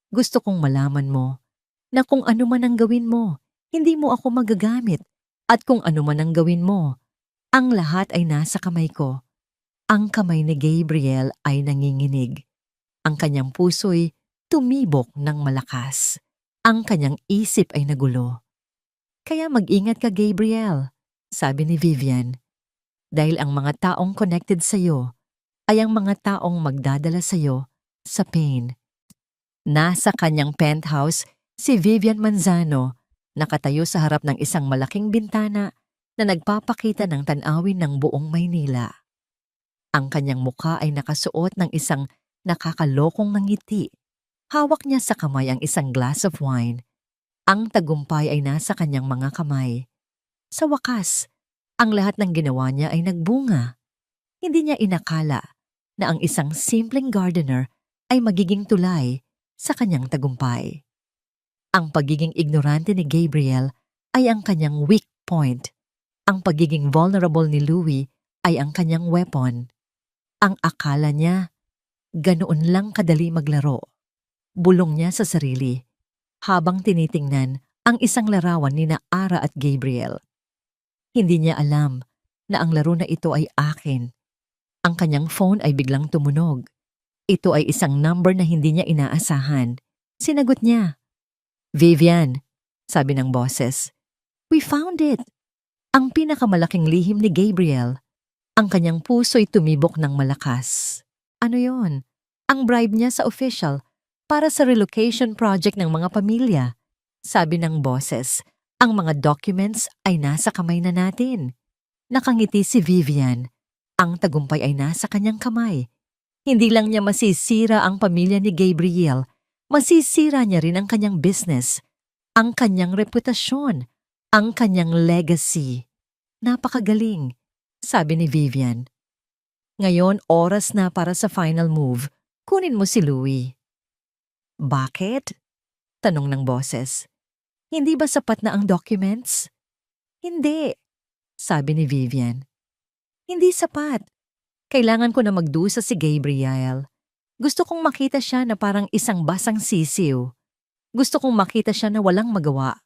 Gusto kong malaman mo na kung ano man ang gawin mo, hindi mo ako magagamit. At kung ano man ang gawin mo, ang lahat ay nasa kamay ko. Ang kamay ni Gabriel ay nanginginig. Ang kanyang puso'y tumibok ng malakas. Ang kanyang isip ay nagulo. Kaya mag-ingat ka, Gabriel, sabi ni Vivian. Dahil ang mga taong connected sa'yo ay ang mga taong magdadala sa'yo sa pain. Nasa kanyang penthouse, si Vivian Manzano, nakatayo sa harap ng isang malaking bintana na nagpapakita ng tanawin ng buong Maynila. Ang kanyang mukha ay nakasuot ng isang nakakalokong ngiti. Hawak niya sa kamay ang isang glass of wine. Ang tagumpay ay nasa kanyang mga kamay. Sa wakas, ang lahat ng ginawa niya ay nagbunga. Hindi niya inakala na ang isang simpleng gardener ay magiging tulay sa kanyang tagumpay. Ang pagiging ignorante ni Gabriel ay ang kanyang weak point. Ang pagiging vulnerable ni Louie ay ang kanyang weapon. Ang akala niya, ganoon lang kadali maglaro. Bulong niya sa sarili habang tinitingnan ang isang larawan ni na Ara at Gabriel. Hindi niya alam na ang laro na ito ay akin. Ang kanyang phone ay biglang tumunog. Ito ay isang number na hindi niya inaasahan. Sinagot niya. "Vivian," sabi ng boses. "We found it." Ang pinakamalaking lihim ni Gabriel. Ang kanyang puso'y tumibok ng malakas. Ano yon? Ang bribe niya sa official para sa relocation project ng mga pamilya. Sabi ng boses, ang mga documents ay nasa kamay na natin. Nakangiti si Vivian. Ang tagumpay ay nasa kanyang kamay. Hindi lang niya masisira ang pamilya ni Gabriel, masisira niya rin ang kanyang business, ang kanyang reputasyon, ang kanyang legacy. Napakagaling, sabi ni Vivian. Ngayon, oras na para sa final move. Kunin mo si Louie. Bakit? Tanong ng boses. Hindi ba sapat na ang documents? Hindi, sabi ni Vivian. Hindi sapat. Kailangan ko na magdusa si Gabriel. Gusto kong makita siya na parang isang basang sisiw. Gusto kong makita siya na walang magawa.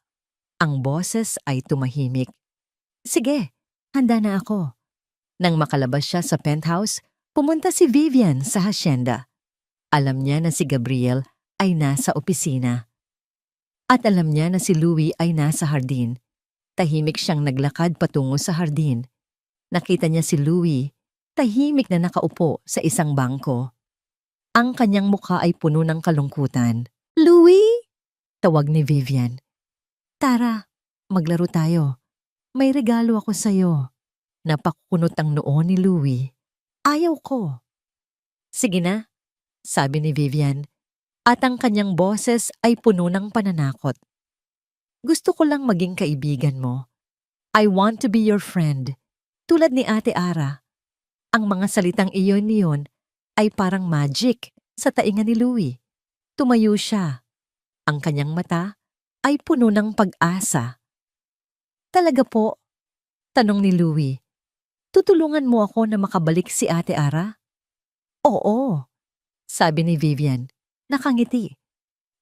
Ang boses ay tumahimik. Sige, handa na ako. Nang makalabas siya sa penthouse, pumunta si Vivian sa hacienda. Alam niya na si Gabriel ay nasa opisina. At alam niya na si Louie ay nasa hardin. Tahimik siyang naglakad patungo sa hardin. Nakita niya si Louie, tahimik na nakaupo sa isang bangko. Ang kanyang mukha ay puno ng kalungkutan. "Louie?" Tawag ni Vivian. "Tara, maglaro tayo. May regalo ako sa'yo." Napakunot ang noo ni Louie. "Ayaw ko." "Sige na," sabi ni Vivian. At ang kanyang boses ay puno ng pananakot. "Gusto ko lang maging kaibigan mo. I want to be your friend. Tulad ni Ate Ara." Ang mga salitang iyon ay parang magic sa tainga ni Louie. Tumayo siya. Ang kanyang mata ay puno ng pag-asa. "Talaga po?" Tanong ni Louie. "Tutulungan mo ako na makabalik si Ate Ara?" "Oo," sabi ni Vivian. Nakangiti.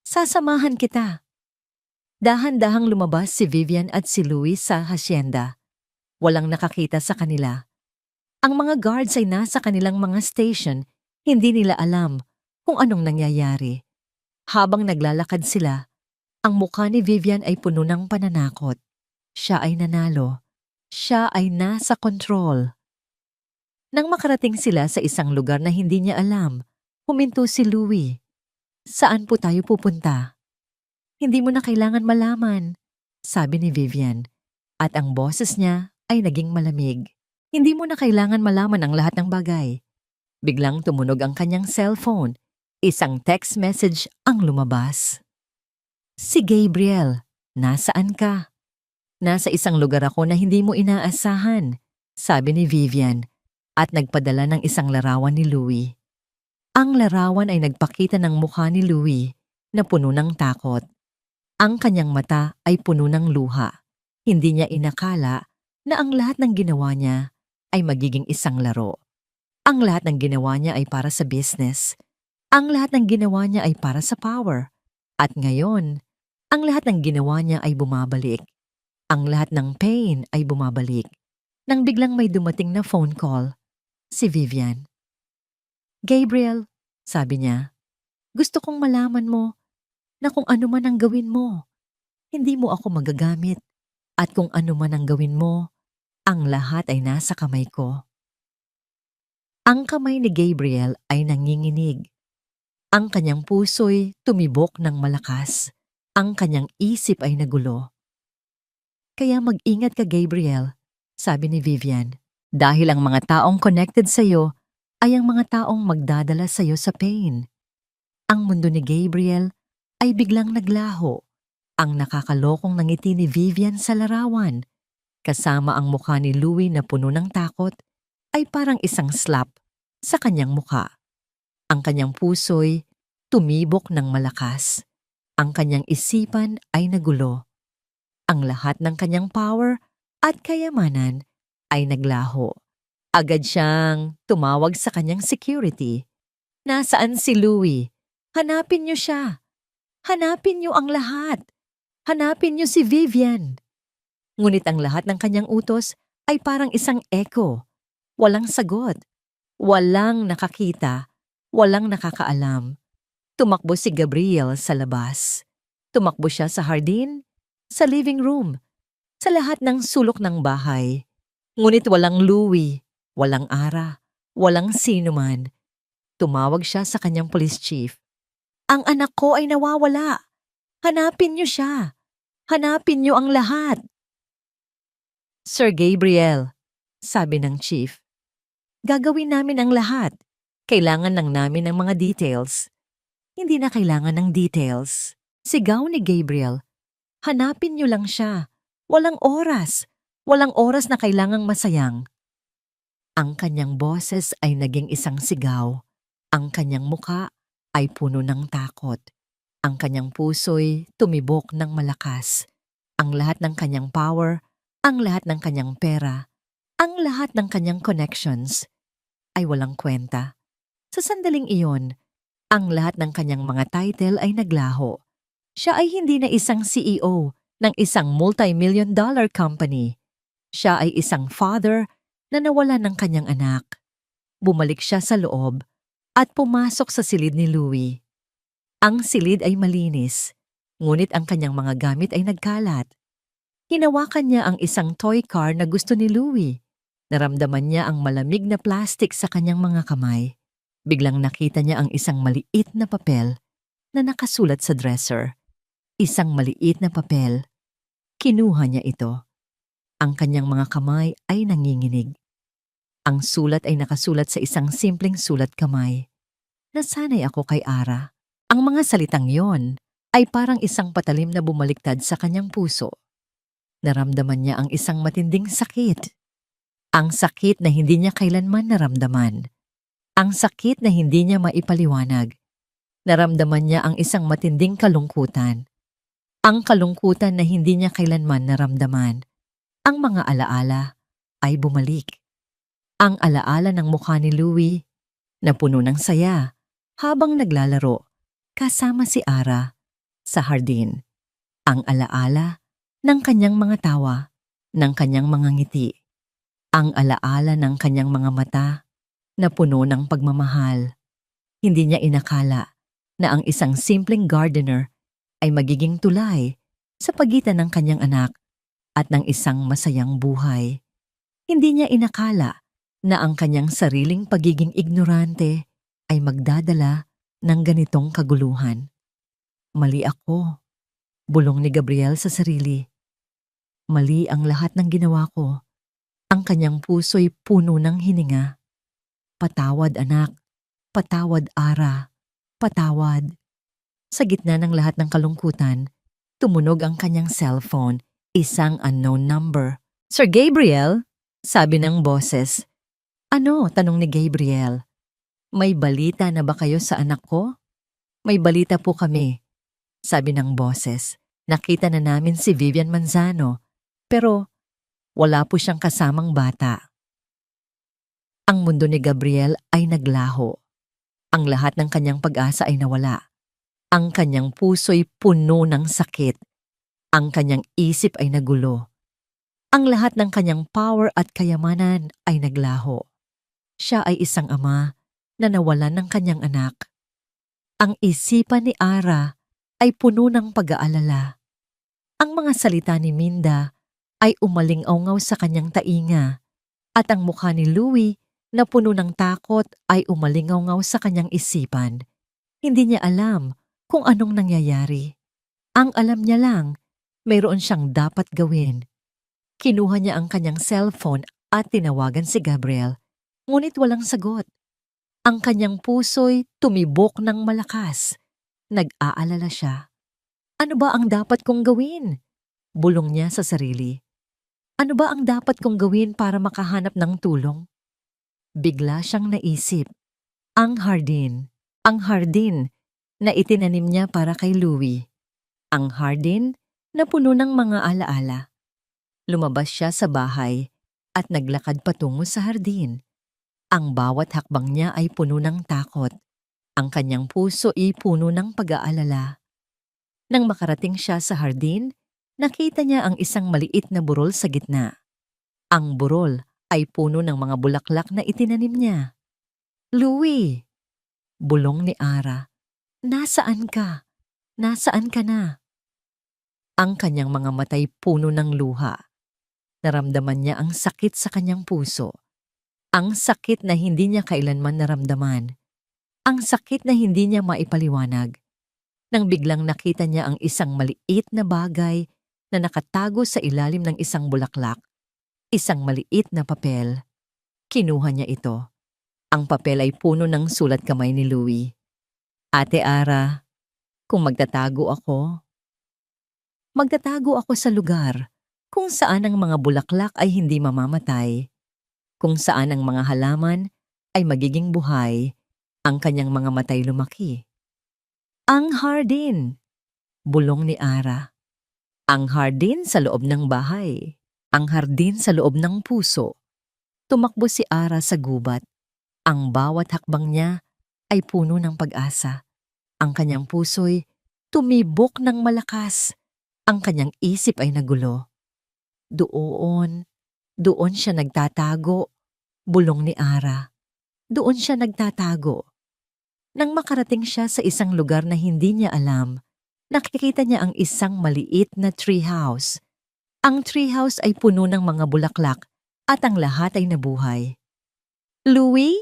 "Sasamahan kita." Dahan-dahang lumabas si Vivian at si Louie sa hacienda. Walang nakakita sa kanila. Ang mga guards ay nasa kanilang mga station, hindi nila alam kung anong nangyayari. Habang naglalakad sila, ang mukha ni Vivian ay puno ng pananakot. Siya ay nanalo. Siya ay nasa control. Nang makarating sila sa isang lugar na hindi niya alam, huminto si Louie. "Saan po tayo pupunta?" "Hindi mo na kailangan malaman," sabi ni Vivian. At ang boses niya ay naging malamig. "Hindi mo na kailangan malaman ang lahat ng bagay." Biglang tumunog ang kanyang cellphone. Isang text message ang lumabas. "Si Gabriel, nasaan ka?" "Nasa isang lugar ako na hindi mo inaasahan," sabi ni Vivian. At nagpadala ng isang larawan ni Louie. Ang larawan ay nagpakita ng mukha ni Louie na puno ng takot. Ang kanyang mata ay puno ng luha. Hindi niya inakala na ang lahat ng ginawa niya ay magiging isang laro. Ang lahat ng ginawa niya ay para sa business. Ang lahat ng ginawa niya ay para sa power. At ngayon, ang lahat ng ginawa niya ay bumabalik. Ang lahat ng pain ay bumabalik. Nang biglang may dumating na phone call, si Vivian. "Gabriel," sabi niya, "gusto kong malaman mo na kung ano man ang gawin mo, hindi mo ako magagamit. At kung ano man ang gawin mo, ang lahat ay nasa kamay ko." Ang kamay ni Gabriel ay nanginginig. Ang kanyang puso'y tumibok ng malakas. Ang kanyang isip ay nagulo. "Kaya mag-ingat ka, Gabriel," sabi ni Vivian. "Dahil ang mga taong connected sa'yo ay ang mga taong magdadala sa'yo sa pain." Ang mundo ni Gabriel ay biglang naglaho. Ang nakakalokong ngiti ni Vivian sa larawan, kasama ang mukha ni Louie na puno ng takot, ay parang isang slap sa kanyang mukha. Ang kanyang puso'y tumibok ng malakas. Ang kanyang isipan ay nagulo. Ang lahat ng kanyang power at kayamanan ay naglaho. Agad siyang tumawag sa kanyang security. Nasaan si Louie? Hanapin niyo siya. Hanapin niyo ang lahat. Hanapin niyo si Vivian. Ngunit ang lahat ng kanyang utos ay parang isang echo. Walang sagot. Walang nakakita. Walang nakakaalam. Tumakbo si Gabriel sa labas. Tumakbo siya sa hardin, sa living room, sa lahat ng sulok ng bahay. Ngunit walang Louie, walang Ara, walang sino man. Tumawag siya sa kanyang police chief. Ang anak ko ay nawawala. Hanapin niyo siya. Hanapin niyo ang lahat. Sir Gabriel, sabi ng chief, gagawin namin ang lahat. Kailangan lang namin ng mga details. Hindi na kailangan ng details. Sigaw ni Gabriel. Hanapin niyo lang siya. Walang oras. Walang oras na kailangang masayang. Ang kanyang boses ay naging isang sigaw. Ang kanyang muka ay puno ng takot. Ang kanyang puso'y tumibok ng malakas. Ang lahat ng kanyang power, ang lahat ng kanyang pera, ang lahat ng kanyang connections ay walang kwenta. Sa sandaling iyon, ang lahat ng kanyang mga title ay naglaho. Siya ay hindi na isang CEO ng isang multi-million-dollar company. Siya ay isang father na nawala ng kanyang anak. Bumalik siya sa loob at pumasok sa silid ni Louie. Ang silid ay malinis, ngunit ang kanyang mga gamit ay nagkalat. Hinawakan niya ang isang toy car na gusto ni Louie. Naramdaman niya ang malamig na plastic sa kanyang mga kamay. Biglang nakita niya ang isang maliit na papel na nakasulat sa dresser. Isang maliit na papel. Kinuha niya ito. Ang kanyang mga kamay ay nanginginig. Ang sulat ay nakasulat sa isang simpleng sulat kamay. Nasanay ako kay Ara. Ang mga salitang yon ay parang isang patalim na bumaliktad sa kanyang puso. Naramdaman niya ang isang matinding sakit. Ang sakit na hindi niya kailanman naramdaman. Ang sakit na hindi niya maipaliwanag. Naramdaman niya ang isang matinding kalungkutan. Ang kalungkutan na hindi niya kailanman naramdaman. Ang mga alaala ay bumalik. Ang alaala ng mukha ni Louie na puno ng saya habang naglalaro kasama si Ara sa hardin. Ang alaala ng kanyang mga tawa, ng kanyang mga ngiti. Ang alaala ng kanyang mga mata na puno ng pagmamahal. Hindi niya inakala na ang isang simpleng gardener ay magiging tulay sa pagitan ng kanyang anak at ng isang masayang buhay. Hindi niya inakala na ang kanyang sariling pagiging ignorante ay magdadala ng ganitong kaguluhan. Mali ako, bulong ni Gabriel sa sarili. Mali ang lahat ng ginawa ko. Ang kanyang puso'y puno ng hininga. Patawad anak, patawad Ara, patawad. Sa gitna ng lahat ng kalungkutan, tumunog ang kanyang cellphone, isang unknown number. Sir Gabriel, sabi ng boses. Ano? Tanong ni Gabriel. May balita na ba kayo sa anak ko? May balita po kami, sabi ng boses. Nakita na namin si Vivian Manzano, pero wala po siyang kasamang bata. Ang mundo ni Gabriel ay naglaho. Ang lahat ng kanyang pag-asa ay nawala. Ang kanyang puso'y puno ng sakit. Ang kanyang isip ay nagulo. Ang lahat ng kanyang power at kayamanan ay naglaho. Siya ay isang ama na nawalan ng kanyang anak. Ang isipan ni Ara ay puno ng pag-aalala. Ang mga salita ni Minda ay umaling-awngaw sa kanyang tainga at ang mukha ni Louie na puno ng takot ay umaling-awngaw sa kanyang isipan. Hindi niya alam kung anong nangyayari. Ang alam niya lang, mayroon siyang dapat gawin. Kinuha niya ang kanyang cellphone at tinawagan si Gabriel, ngunit walang sagot. Ang kanyang puso'y tumibok ng malakas. Nag-aalala siya. Ano ba ang dapat kong gawin? Bulong niya sa sarili. Ano ba ang dapat kong gawin para makahanap ng tulong? Bigla siyang naisip. Ang hardin na itinanim niya para kay Louie. Ang hardin na puno ng mga alaala. Lumabas siya sa bahay at naglakad patungo sa hardin. Ang bawat hakbang niya ay puno ng takot. Ang kanyang puso ay puno ng pag-aalala. Nang makarating siya sa hardin, nakita niya ang isang maliit na burol sa gitna. Ang burol ay puno ng mga bulaklak na itinanim niya. "Louie!" Bulong ni Ara. "Nasaan ka? Nasaan ka na?" Ang kanyang mga matay puno ng luha. Naramdaman niya ang sakit sa kanyang puso. Ang sakit na hindi niya kailanman naramdaman. Ang sakit na hindi niya maipaliwanag. Nang biglang nakita niya ang isang maliit na bagay na nakatago sa ilalim ng isang bulaklak. Isang maliit na papel. Kinuha niya ito. Ang papel ay puno ng sulat kamay ni Louie. "Ate Ara, kung magtatago ako sa lugar kung saan ang mga bulaklak ay hindi mamamatay, kung saan ang mga halaman ay magiging buhay, ang kanyang mga matay lumaki." "Ang hardin!" bulong ni Ara. Ang hardin sa loob ng bahay. Ang hardin sa loob ng puso. Tumakbo si Ara sa gubat. Ang bawat hakbang niya ay puno ng pag-asa. Ang kanyang puso'y tumibok ng malakas. Ang kanyang isip ay nagulo. Doon siya nagtatago, bulong ni Ara. Doon siya nagtatago. Nang makarating siya sa isang lugar na hindi niya alam, nakikita niya ang isang maliit na treehouse. Ang treehouse ay puno ng mga bulaklak at ang lahat ay nabuhay. "Louie?"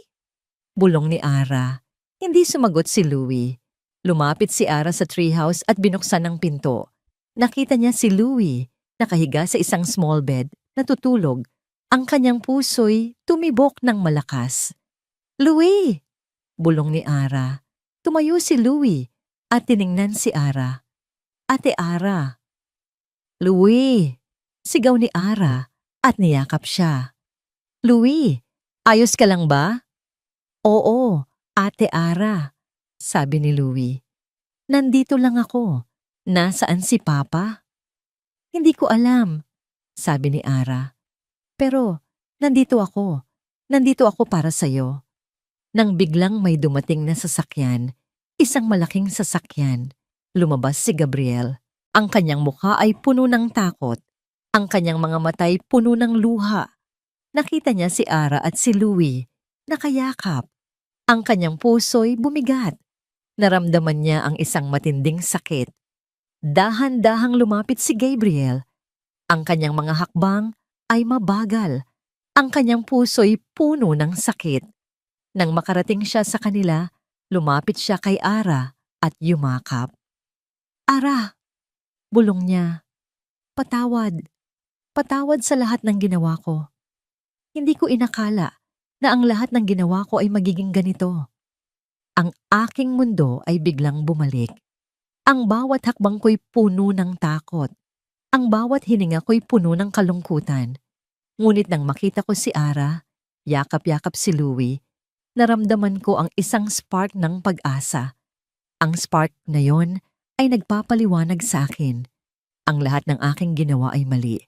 bulong ni Ara. Hindi sumagot si Louie. Lumapit si Ara sa treehouse at binuksan ang pinto. Nakita niya si Louie, nakahiga sa isang small bed, natutulog. Ang kanyang puso'y tumibok ng malakas. "Louie!" bulong ni Ara. Tumayo si Louie at tiningnan si Ara. "Ate Ara." "Louie!" sigaw ni Ara at niyakap siya. "Louie, ayos ka lang ba?" "Oo, Ate Ara," sabi ni Louie. "Nandito lang ako. Nasaan si Papa?" "Hindi ko alam," sabi ni Ara. "Pero nandito ako. Nandito ako para sa'yo." Nang biglang may dumating na sasakyan, isang malaking sasakyan, lumabas si Gabriel. Ang kanyang mukha ay puno ng takot. Ang kanyang mga matay puno ng luha. Nakita niya si Ara at si Louie, nakayakap. Ang kanyang puso'y bumigat. Naramdaman niya ang isang matinding sakit. Dahan-dahang lumapit si Gabriel. Ang kanyang mga hakbang ay mabagal. Ang kanyang puso'y puno ng sakit. Nang makarating siya sa kanila, lumapit siya kay Ara at yumakap. "Ara," bulong niya. "Patawad. Patawad sa lahat ng ginawa ko. Hindi ko inakala na ang lahat ng ginawa ko ay magiging ganito." Ang aking mundo ay biglang bumalik. Ang bawat hakbang ko'y puno ng takot. Ang bawat hininga ko'y puno ng kalungkutan. Ngunit nang makita ko si Ara, yakap-yakap si Louie, naramdaman ko ang isang spark ng pag-asa. Ang spark na yon ay nagpapaliwanag sa akin. Ang lahat ng aking ginawa ay mali.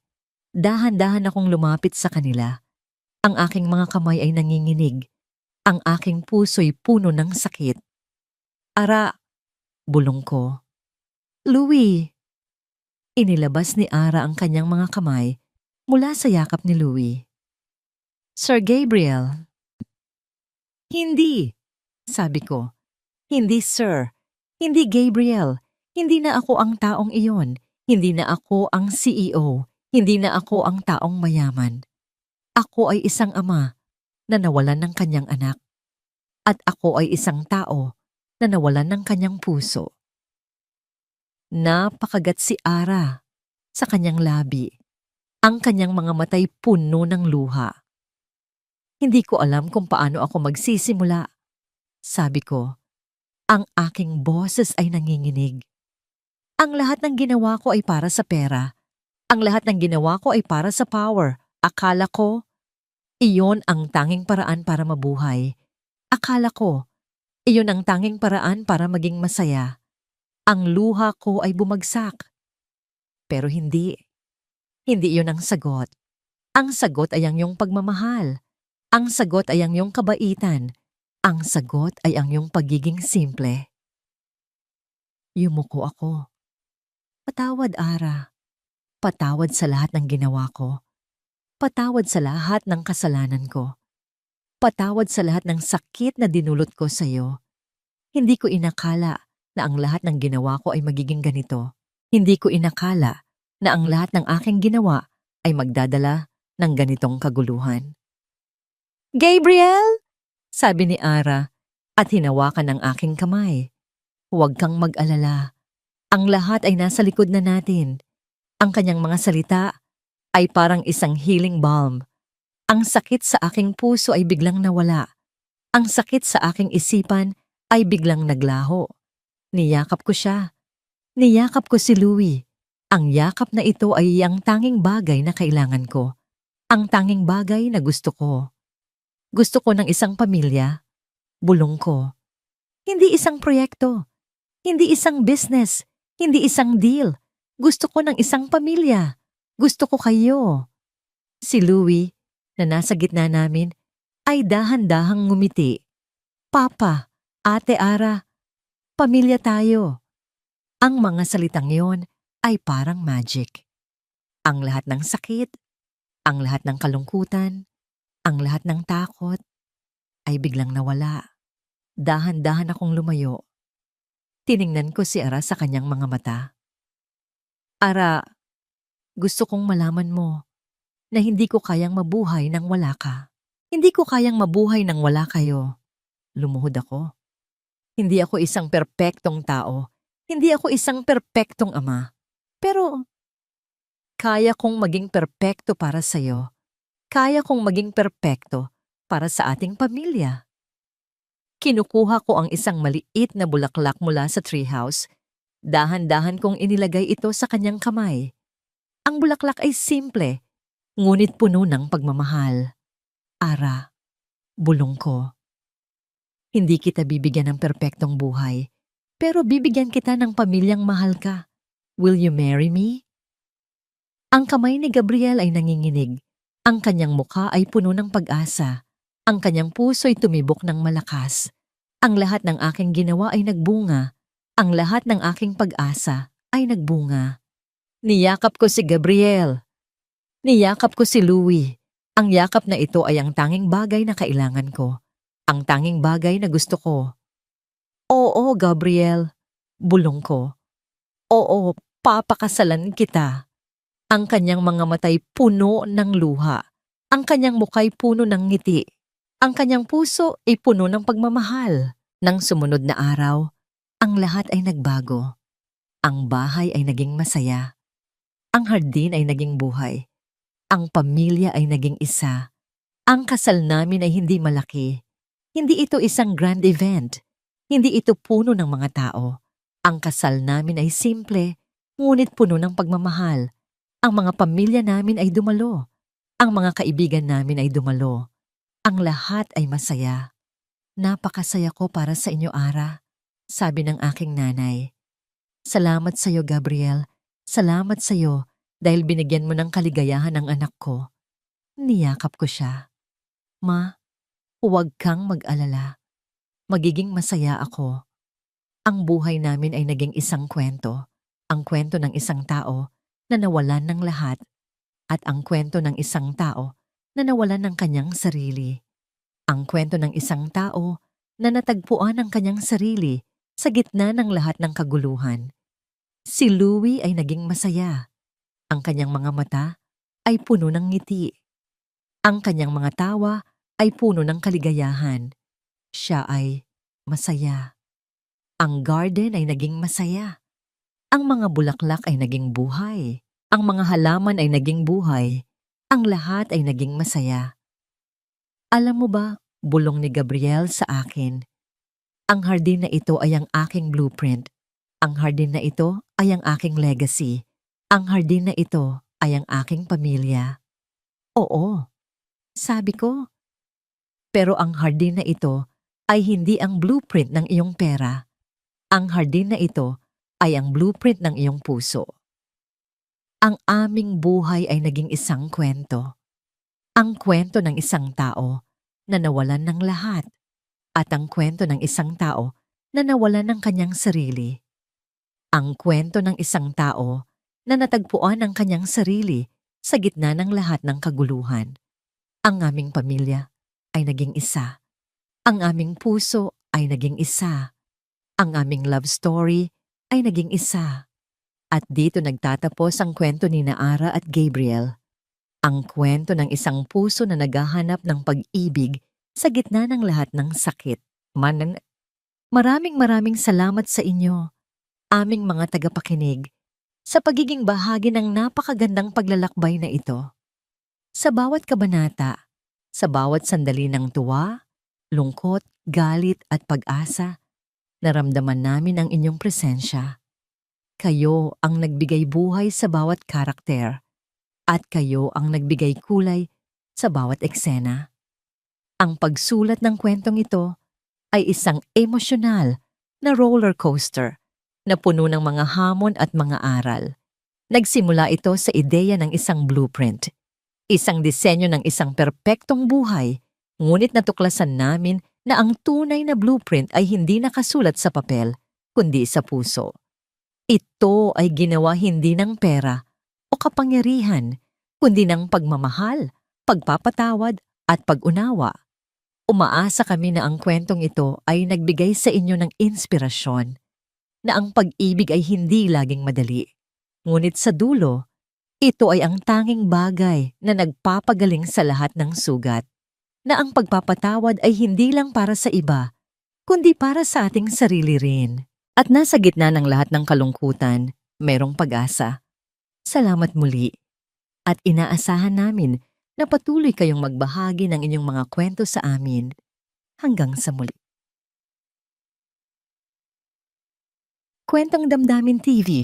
Dahan-dahan akong lumapit sa kanila. Ang aking mga kamay ay nanginginig. Ang aking puso'y puno ng sakit. "Ara," bulong ko. "Louie." Inilabas ni Ara ang kanyang mga kamay mula sa yakap ni Louie. "Sir Gabriel." "Hindi," sabi ko. "Hindi, sir. Hindi Gabriel. Hindi na ako ang taong iyon. Hindi na ako ang CEO. Hindi na ako ang taong mayaman. Ako ay isang ama na nawalan ng kanyang anak. At ako ay isang tao na nawalan ng kanyang puso." Napakagat si Ara sa kanyang labi. Ang kanyang mga matay puno ng luha. "Hindi ko alam kung paano ako magsisimula," sabi ko. Ang aking boses ay nanginginig. Ang lahat ng ginawa ko ay para sa pera. Ang lahat ng ginawa ko ay para sa power. Akala ko, iyon ang tanging paraan para mabuhay. Akala ko, iyon ang tanging paraan para maging masaya. Ang luha ko ay bumagsak. Pero hindi. Hindi iyon ang sagot. Ang sagot ay ang iyong pagmamahal. Ang sagot ay ang iyong kabaitan. Ang sagot ay ang iyong pagiging simple. Yumuko ako. Patawad, Ara. Patawad sa lahat ng ginawa ko. Patawad sa lahat ng kasalanan ko. Patawad sa lahat ng sakit na dinulot ko sa iyo. Hindi ko inakala na ang lahat ng ginawa ko ay magiging ganito. Hindi ko inakala na ang lahat ng aking ginawa ay magdadala ng ganitong kaguluhan. Gabriel! Sabi ni Ara at hinawakan ang aking kamay. Huwag kang mag-alala. Ang lahat ay nasa likod na natin. Ang kanyang mga salita ay parang isang healing balm. Ang sakit sa aking puso ay biglang nawala. Ang sakit sa aking isipan ay biglang naglaho. Niyakap ko siya. Niyakap ko si Louie. Ang yakap na ito ay ang tanging bagay na kailangan ko. Ang tanging bagay na gusto ko. Gusto ko ng isang pamilya. Bulong ko. Hindi isang proyekto. Hindi isang business. Hindi isang deal. Gusto ko ng isang pamilya. Gusto ko kayo. Si Louie, na nasa gitna namin, ay dahan-dahang ngumiti. Papa, Ate Ara, pamilya tayo. Ang mga salitang yon ay parang magic. Ang lahat ng sakit, ang lahat ng kalungkutan, ang lahat ng takot ay biglang nawala. Dahan-dahan akong lumayo. Tiningnan ko si Ara sa kanyang mga mata. Ara, gusto kong malaman mo na hindi ko kayang mabuhay nang wala ka. Hindi ko kayang mabuhay nang wala kayo. Lumuhod ako. Hindi ako isang perpektong tao. Hindi ako isang perpektong ama. Pero kaya kong maging perpekto para sa'yo. Kaya kong maging perpekto para sa ating pamilya. Kinukuha ko ang isang maliit na bulaklak mula sa treehouse. Dahan-dahan kong inilagay ito sa kanyang kamay. Ang bulaklak ay simple, ngunit puno ng pagmamahal. Ara, bulong ko. Hindi kita bibigyan ng perpektong buhay, pero bibigyan kita ng pamilyang mahal ka. Will you marry me? Ang kamay ni Gabriel ay nanginginig. Ang kanyang mukha ay puno ng pag-asa. Ang kanyang puso ay tumibok ng malakas. Ang lahat ng aking ginawa ay nagbunga. Ang lahat ng aking pag-asa ay nagbunga. Niyakap ko si Gabriel. Niyakap ko si Louie. Ang yakap na ito ay ang tanging bagay na kailangan ko. Ang tanging bagay na gusto ko. Oo, Gabriel. Bulong ko. Oo, papakasalan kita. Ang kanyang mga matay puno ng luha. Ang kanyang mukhay puno ng ngiti. Ang kanyang puso ay puno ng pagmamahal. Nang sumunod na araw, ang lahat ay nagbago. Ang bahay ay naging masaya. Ang hardin ay naging buhay. Ang pamilya ay naging isa. Ang kasal namin ay hindi malaki. Hindi ito isang grand event. Hindi ito puno ng mga tao. Ang kasal namin ay simple, ngunit puno ng pagmamahal. Ang mga pamilya namin ay dumalo. Ang mga kaibigan namin ay dumalo. Ang lahat ay masaya. Napakasaya ko para sa inyo, Ara, sabi ng aking nanay. Salamat sa iyo, Gabriel. Salamat sa iyo dahil binigyan mo ng kaligayahan ang anak ko. Niyakap ko siya. Ma, huwag kang mag-alala. Magiging masaya ako. Ang buhay namin ay naging isang kwento. Ang kwento ng isang tao na nawalan ng lahat at ang kwento ng isang tao na nawalan ng kanyang sarili. Ang kwento ng isang tao na natagpuan ang kanyang sarili sa gitna ng lahat ng kaguluhan. Si Louie ay naging masaya. Ang kanyang mga mata ay puno ng ngiti. Ang kanyang mga tawa ay puno ng kaligayahan. Siya ay masaya. Ang garden ay naging masaya. Ang mga bulaklak ay naging buhay. Ang mga halaman ay naging buhay. Ang lahat ay naging masaya. Alam mo ba, bulong ni Gabriel sa akin, ang hardin na ito ay ang aking blueprint. Ang hardin na ito ay ang aking legacy. Ang hardin na ito ay ang aking pamilya. Oo, sabi ko. Pero ang hardin na ito ay hindi ang blueprint ng iyong pera. Ang hardin na ito ay ang blueprint ng iyong puso. Ang aming buhay ay naging isang kwento. Ang kwento ng isang tao na nawalan ng lahat at ang kwento ng isang tao na nawalan ng kanyang sarili. Ang kwento ng isang tao na natagpuan ang kanyang sarili sa gitna ng lahat ng kaguluhan. Ang aming pamilya ay naging isa. Ang aming puso ay naging isa. Ang aming love story ay naging isa. At dito nagtatapos ang kwento ni Ara at Gabriel. Ang kwento ng isang puso na naghahanap ng pag-ibig sa gitna ng lahat ng sakit. Maraming salamat sa inyo, aming mga tagapakinig, sa pagiging bahagi ng napakagandang paglalakbay na ito. Sa bawat kabanata, sa bawat sandali ng tuwa, lungkot, galit at pag-asa, naramdaman namin ang inyong presensya. Kayo ang nagbigay buhay sa bawat karakter at kayo ang nagbigay kulay sa bawat eksena. Ang pagsulat ng kwentong ito ay isang emosyonal na roller coaster na puno ng mga hamon at mga aral. Nagsimula ito sa ideya ng isang blueprint, isang disenyo ng isang perpektong buhay, ngunit natuklasan namin na ang tunay na blueprint ay hindi nakasulat sa papel, kundi sa puso. Ito ay ginawa hindi ng pera o kapangyarihan, kundi ng pagmamahal, pagpapatawad at pag-unawa. Umaasa kami na ang kwentong ito ay nagbigay sa inyo ng inspirasyon, na ang pag-ibig ay hindi laging madali. Ngunit sa dulo, ito ay ang tanging bagay na nagpapagaling sa lahat ng sugat, na ang pagpapatawad ay hindi lang para sa iba, kundi para sa ating sarili rin. At nasa gitna ng lahat ng kalungkutan, mayroong pag-asa. Salamat muli. At inaasahan namin na patuloy kayong magbahagi ng inyong mga kwento sa amin. Hanggang sa muli. Kwentong Damdamin TV.